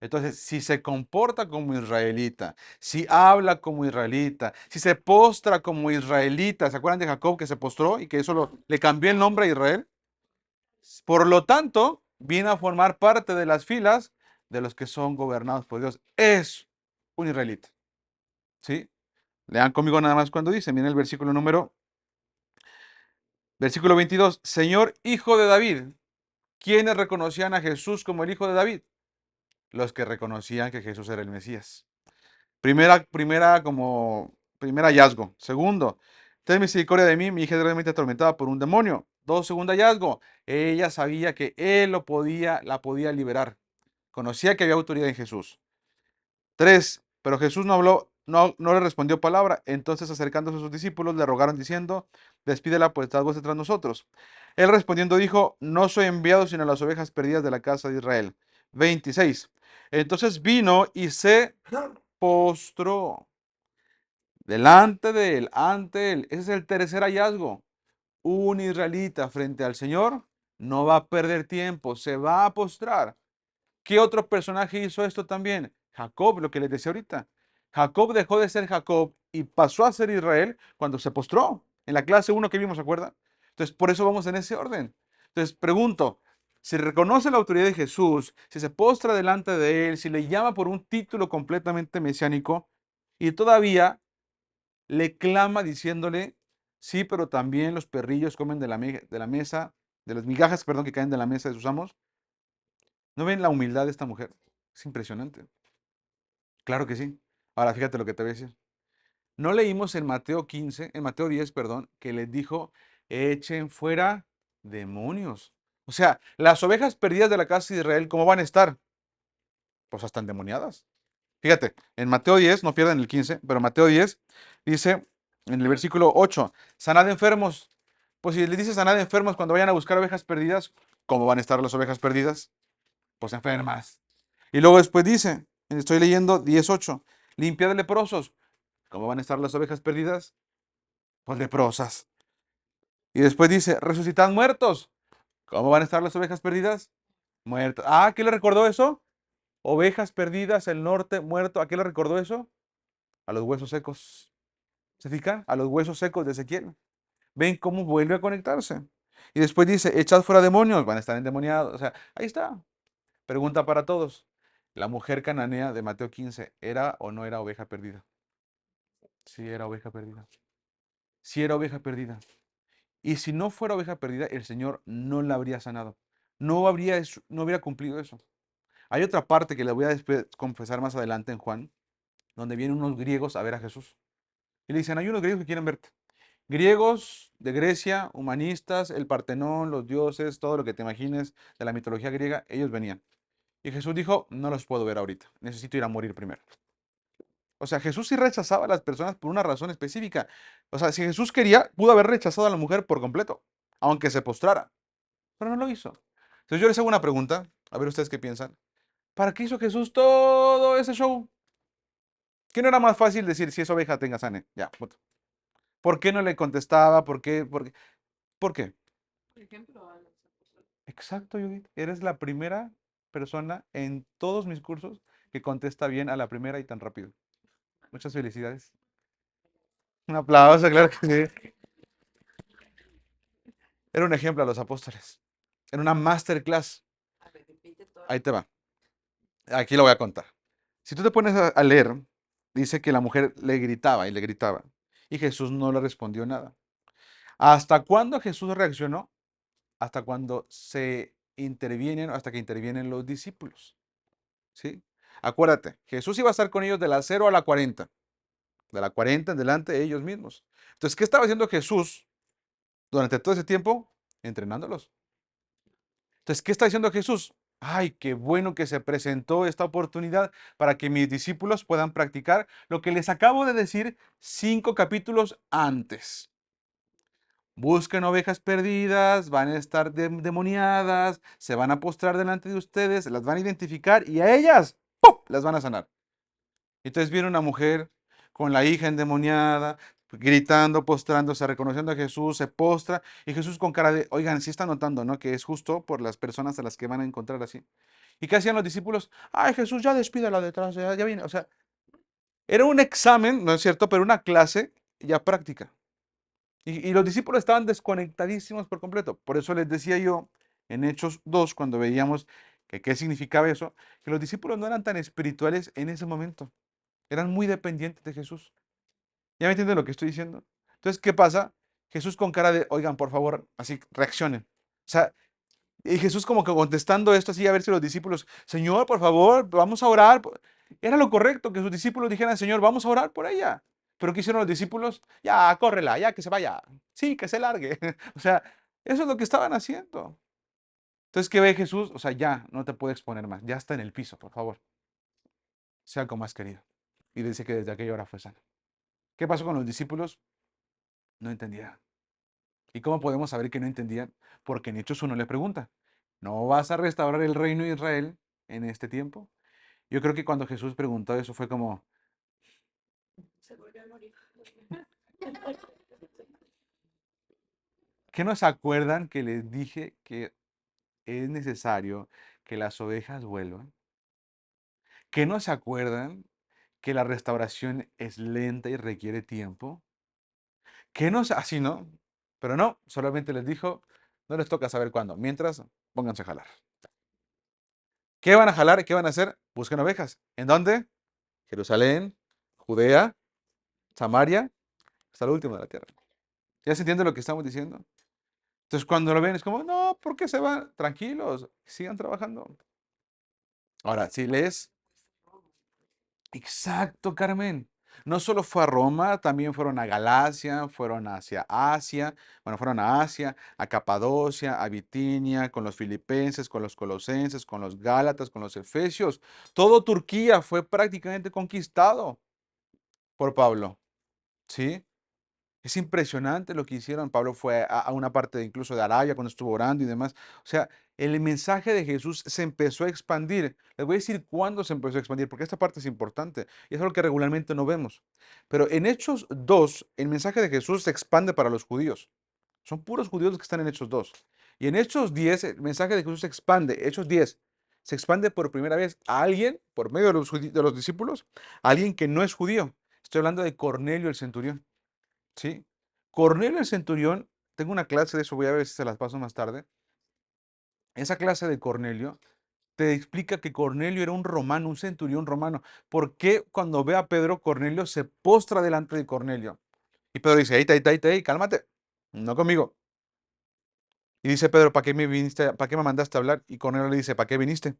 Entonces, si se comporta como israelita, si habla como israelita, si se postra como israelita, ¿se acuerdan de Jacob que se postró y que eso le cambió el nombre a Israel? Por lo tanto, viene a formar parte de las filas de los que son gobernados por Dios. Es un israelita. ¿Sí? Lean conmigo nada más cuando dice, miren el versículo 22, Señor, hijo de David. ¿Quiénes reconocían a Jesús como el hijo de David? Los que reconocían que Jesús era el Mesías. Primer hallazgo. Segundo, ten misericordia de mí, mi hija es realmente atormentada por un demonio. Segundo hallazgo, ella sabía que él la podía liberar. Conocía que había autoridad en Jesús. Tres, pero Jesús no habló, no le respondió palabra. Entonces, acercándose a sus discípulos, le rogaron diciendo, despídela, pues estás vos detrás de nosotros. Él respondiendo dijo, no soy enviado sino a las ovejas perdidas de la casa de Israel. 26. Entonces vino y se postró delante de él, ante él. Ese es el tercer hallazgo. Un israelita frente al Señor no va a perder tiempo, se va a postrar. ¿Qué otro personaje hizo esto también? Jacob, lo que les decía ahorita. Jacob dejó de ser Jacob y pasó a ser Israel cuando se postró. En la clase 1 que vimos, ¿se acuerdan? Entonces, por eso vamos en ese orden. Entonces, pregunto, si reconoce la autoridad de Jesús, si se postra delante de él, si le llama por un título completamente mesiánico y todavía le clama diciéndole, sí, pero también los perrillos comen de la mesa, de las migajas, perdón, que caen de la mesa de sus amos. ¿No ven la humildad de esta mujer? Es impresionante. Claro que sí. Ahora fíjate lo que te voy a decir. No leímos en Mateo 15, en Mateo 10, perdón, que les dijo, echen fuera demonios. O sea, las ovejas perdidas de la casa de Israel, ¿cómo van a estar? Pues hasta endemoniadas. Fíjate, en Mateo 10, no pierdan el 15, pero Mateo 10 dice en el versículo 8, sanad enfermos. Pues si les dice sanad enfermos cuando vayan a buscar ovejas perdidas, ¿cómo van a estar las ovejas perdidas? Pues enfermas. Y luego después dice, estoy leyendo 10:8, limpiad leprosos. ¿Cómo van a estar las ovejas perdidas? Pues leprosas. Y después dice, resucitad muertos. ¿Cómo van a estar las ovejas perdidas? Muertas. Ah, ¿qué le recordó eso? Ovejas perdidas, el norte, muerto. ¿A qué le recordó eso? A los huesos secos. ¿Se fijan? A los huesos secos de Ezequiel. Ven cómo vuelve a conectarse. Y después dice, echad fuera demonios, van a estar endemoniados. O sea, ahí está. Pregunta para todos. ¿La mujer cananea de Mateo 15 era o no era oveja perdida? Sí, era oveja perdida. Sí, era oveja perdida. Y si no fuera oveja perdida, el Señor no la habría sanado. No hubiera cumplido eso. Hay otra parte que le voy a confesar más adelante en Juan, donde vienen unos griegos a ver a Jesús. Y le dicen, hay unos griegos que quieren verte. Griegos de Grecia, humanistas, el Partenón, los dioses, todo lo que te imagines de la mitología griega, ellos venían. Y Jesús dijo, no los puedo ver ahorita, necesito ir a morir primero. O sea, Jesús sí rechazaba a las personas por una razón específica. O sea, si Jesús quería, pudo haber rechazado a la mujer por completo, aunque se postrara, pero no lo hizo. Entonces yo les hago una pregunta, a ver ustedes qué piensan. ¿Para qué hizo Jesús todo ese show? ¿Qué no era más fácil decir si es oveja tenga sane? Ya, punto. ¿Por qué no le contestaba? ¿Por qué? ¿Por qué? ¿Por qué? Por ejemplo, a los apóstoles. Exacto, Judith. Eres la primera persona en todos mis cursos que contesta bien a la primera y tan rápido. Muchas felicidades. Un aplauso, claro que sí. Era un ejemplo a los apóstoles. Era una masterclass. A ver, repite todo. Ahí te va. Aquí lo voy a contar. Si tú te pones a leer, dice que la mujer le gritaba y le gritaba. Y Jesús no le respondió nada. ¿Hasta cuándo Jesús reaccionó? Hasta cuando se intervienen, hasta que intervienen los discípulos. ¿Sí? Acuérdate, Jesús iba a estar con ellos de la 0 a la 40. De la 40 en delante de ellos mismos. Entonces, ¿qué estaba haciendo Jesús durante todo ese tiempo? Entrenándolos. Entonces, ¿qué está diciendo Jesús? Ay, qué bueno que se presentó esta oportunidad para que mis discípulos puedan practicar lo que les acabo de decir 5 capítulos antes. Busquen ovejas perdidas, van a estar demoniadas, se van a postrar delante de ustedes, las van a identificar y a ellas, ¡pum!, las van a sanar. Entonces viene una mujer con la hija endemoniada, gritando, postrándose, reconociendo a Jesús, se postra, y Jesús con cara de, oigan, sí está notando, ¿no? Que es justo por las personas a las que van a encontrar así. ¿Y qué hacían los discípulos? Ay, Jesús, ya despídala detrás, ya viene. O sea, era un examen, ¿no es cierto? Pero una clase ya práctica. Y los discípulos estaban desconectadísimos por completo. Por eso les decía yo en Hechos 2, cuando veíamos que qué significaba eso, que los discípulos no eran tan espirituales en ese momento. Eran muy dependientes de Jesús. ¿Ya me entienden lo que estoy diciendo? Entonces, ¿qué pasa? Jesús con cara de, oigan, por favor, así, reaccionen. O sea, y Jesús como que contestando esto así, a ver si los discípulos, Señor, por favor, vamos a orar. Era lo correcto que sus discípulos dijeran, Señor, vamos a orar por ella. Pero ¿qué hicieron los discípulos? Ya, córrela, ya que se vaya. Sí, que se largue. O sea, eso es lo que estaban haciendo. Entonces, ¿qué ve Jesús? O sea, ya, no te puedo exponer más. Ya está en el piso, por favor. Sea como más querido. Y dice que desde aquella hora fue sano. ¿Qué pasó con los discípulos? No entendían. ¿Y cómo podemos saber que no entendían? Porque en Hechos uno le pregunta, ¿no vas a restaurar el reino de Israel en este tiempo? Yo creo que cuando Jesús preguntó eso fue como, Se volvió a morir. ¿qué no se acuerdan que les dije que es necesario que las ovejas vuelvan? ¿Qué no se acuerdan que la restauración es lenta y requiere tiempo? ¿Qué no se, así no? Pero no, solamente les dijo, no les toca saber cuándo. Mientras, pónganse a jalar. ¿Qué van a jalar? ¿Qué van a hacer? Busquen ovejas. ¿En dónde? Jerusalén, Judea, Samaria, hasta el último de la tierra. ¿Ya se entiende lo que estamos diciendo? Entonces, cuando lo ven, es como, no, ¿por qué se van? Tranquilos, sigan trabajando. Ahora, si lees, Exacto, Carmen. No solo fue a Roma, también fueron a Galacia, fueron hacia Asia, bueno, fueron a Asia, a Capadocia, a Bitinia, con los filipenses, con los colosenses, con los gálatas, con los efesios. Todo Turquía fue prácticamente conquistado por Pablo, ¿sí? Es impresionante lo que hicieron. Pablo fue a una parte incluso de Arabia cuando estuvo orando y demás. O sea, el mensaje de Jesús se empezó a expandir. Les voy a decir cuándo se empezó a expandir, porque esta parte es importante y es algo que regularmente no vemos. Pero en Hechos 2, el mensaje de Jesús se expande para los judíos. Son puros judíos los que están en Hechos 2. Y en Hechos 10, el mensaje de Jesús se expande. Hechos 10 se expande por primera vez a alguien, por medio de de los discípulos, a alguien que no es judío. Estoy hablando de Cornelio el centurión. ¿Sí? Cornelio el centurión, tengo una clase de eso, voy a ver si se las paso más tarde. Esa clase de Cornelio te explica que Cornelio era un romano, un centurión romano. ¿Por qué cuando ve a Pedro, Cornelio se postra delante de Cornelio? Y Pedro dice, ey, cálmate, no conmigo. Y dice Pedro, ¿para qué me viniste, para qué me mandaste a hablar? Y Cornelio le dice, ¿para qué viniste?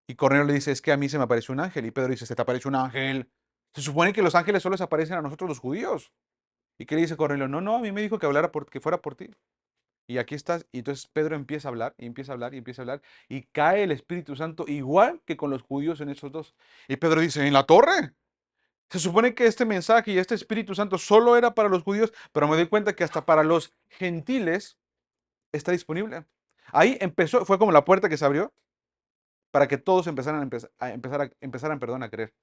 Y Cornelio le dice, es que a mí se me apareció un ángel. Y Pedro dice, ¿se te apareció un ángel? Se supone que los ángeles solo les aparecen a nosotros los judíos. ¿Y qué le dice Cornelio? No, a mí me dijo que hablara que fuera por ti. Y aquí estás. Y entonces Pedro empieza a hablar, y empieza a hablar, y empieza a hablar. Y cae el Espíritu Santo igual que con los judíos en esos dos. Y Pedro dice, en la torre. Se supone que este mensaje y este Espíritu Santo solo era para los judíos, pero me doy cuenta que hasta para los gentiles está disponible. Ahí empezó, fue como la puerta que se abrió para que todos empezaran empezaran, perdón, a creer.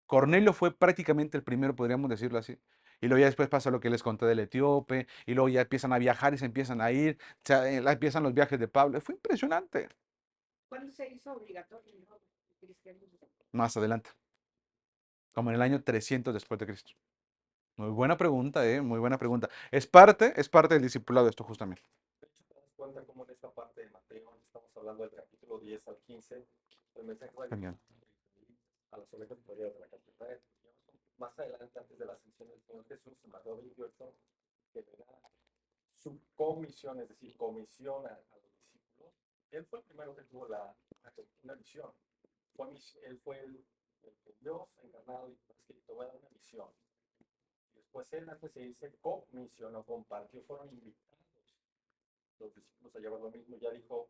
Cornelio fue prácticamente el primero, podríamos decirlo así. Y luego ya después pasa lo que les conté del etíope, y luego ya empiezan a viajar y se empiezan a ir, empiezan los viajes de Pablo. Fue impresionante. ¿Cuándo se hizo obligatorio el cristianismo? Más adelante, como en el año 300 después de Cristo. Muy buena pregunta, ¿eh? Muy buena pregunta. Es parte del discipulado esto justamente. De hecho, te das cuenta cómo en esta parte de Mateo, estamos hablando del capítulo 10 al 15, el mensaje va Genial. a las ovejas perdidas de la casa de Israel. Más adelante, antes de la ascensión del Señor Jesús, en Mateo 28, que le da su comisión, es decir, comisión a los discípulos. Él fue el primero que tuvo una misión. Él fue el Dios encarnado y que tomó una misión. Y después él, antes se dice comisión o compartió, fueron invitados los discípulos a llevar lo mismo. Ya dijo,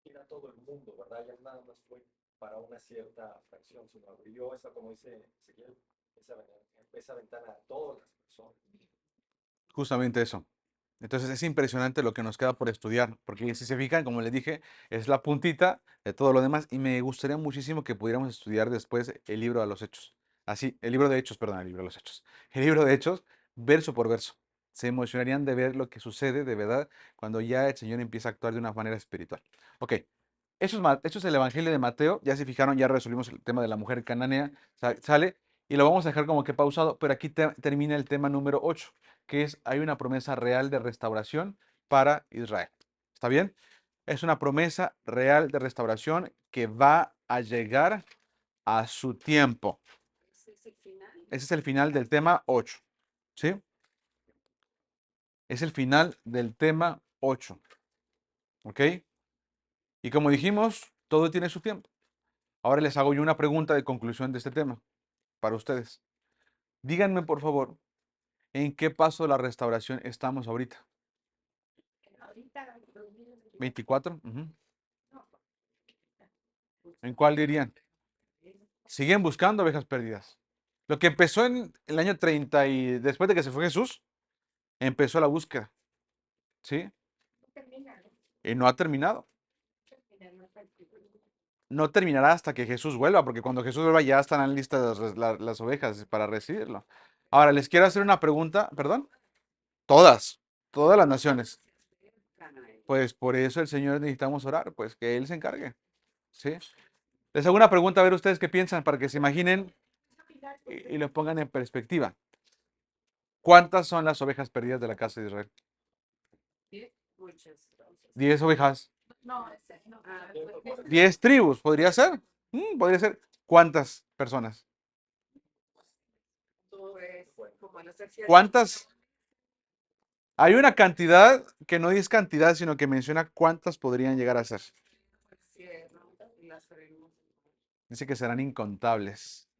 ir a todo el mundo, ¿verdad? Ya nada más fue para una cierta fracción, sino abrió esa, como dice Ezequiel, esa ventana a todas las personas. Justamente eso. Entonces es impresionante lo que nos queda por estudiar, porque si se fijan, como les dije, es la puntita de todo lo demás y me gustaría muchísimo que pudiéramos estudiar después el libro de los Hechos. Así, el libro de Hechos, perdón, el libro de los Hechos. El libro de Hechos, verso por verso. Se emocionarían de ver lo que sucede de verdad cuando ya el Señor empieza a actuar de una manera espiritual. Ok, eso es el Evangelio de Mateo. Ya se fijaron, ya resolvimos el tema de la mujer cananea. Sale y lo vamos a dejar como que pausado, pero aquí termina el tema número 8, que es hay una promesa real de restauración para Israel. ¿Está bien? Es una promesa real de restauración que va a llegar a su tiempo. Ese es el final. Ese es el final del tema 8. ¿Sí? Es el final del tema 8. ¿Ok? Y como dijimos, todo tiene su tiempo. Ahora les hago yo una pregunta de conclusión de este tema para ustedes. Díganme, por favor, ¿en qué paso de la restauración estamos ahorita? Ahorita, 2024. 24. Ujú. No, ¿En cuál dirían? Siguen buscando ovejas perdidas. Lo que empezó en el año 30 y después de que se fue Jesús, empezó la búsqueda. ¿Sí? no termina, ¿no? Y no ha terminado. Termina, no está el título. No terminará hasta que Jesús vuelva, porque cuando Jesús vuelva ya estarán listas las ovejas para recibirlo. Ahora, les quiero hacer una pregunta, perdón. Todas las naciones. Pues por eso el Señor necesitamos orar, pues que Él se encargue. ¿Sí? Les hago una pregunta a ver ustedes qué piensan para que se imaginen y lo pongan en perspectiva. ¿Cuántas son las ovejas perdidas de la casa de Israel? Muchas. 10 ovejas. No, ese no. Ah, 10 tribus, ¿podría ser? Podría ser. ¿Cuántas personas? pues, como los terciarios. ¿Cuántas? Hay una cantidad que no dice cantidad, sino que menciona cuántas podrían llegar a ser. Cierro y las abrimos. Dice que serán incontables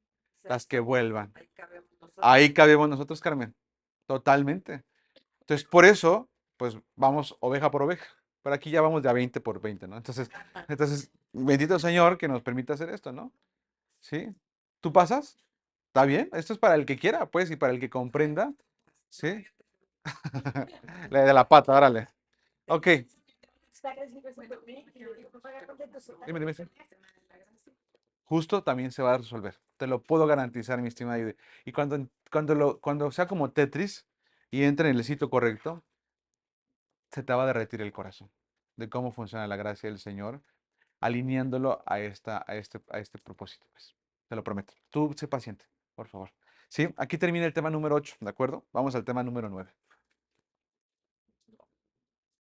las que Exacto. vuelvan. Ahí cabemos nosotros. Ahí cabemos nosotros, Carmen. Totalmente. Entonces, por eso, pues vamos oveja por oveja. Pero aquí ya vamos de a 20 por 20, ¿no? Entonces, bendito Señor que nos permita hacer esto, ¿no? ¿Sí? ¿Tú pasas? ¿Está bien? Esto es para el que quiera, pues, y para el que comprenda. ¿Sí? La de la pata, órale. Ok. Dime, dime. Sí. Justo también se va a resolver. Te lo puedo garantizar, mi estimada Judy. Y cuando sea como Tetris y entre en el sitio correcto, se te va a derretir el corazón de cómo funciona la gracia del Señor, alineándolo a este propósito, pues. Te lo prometo. Tú sé paciente, por favor. Sí, aquí termina el tema número 8, ¿de acuerdo? Vamos al tema número 9.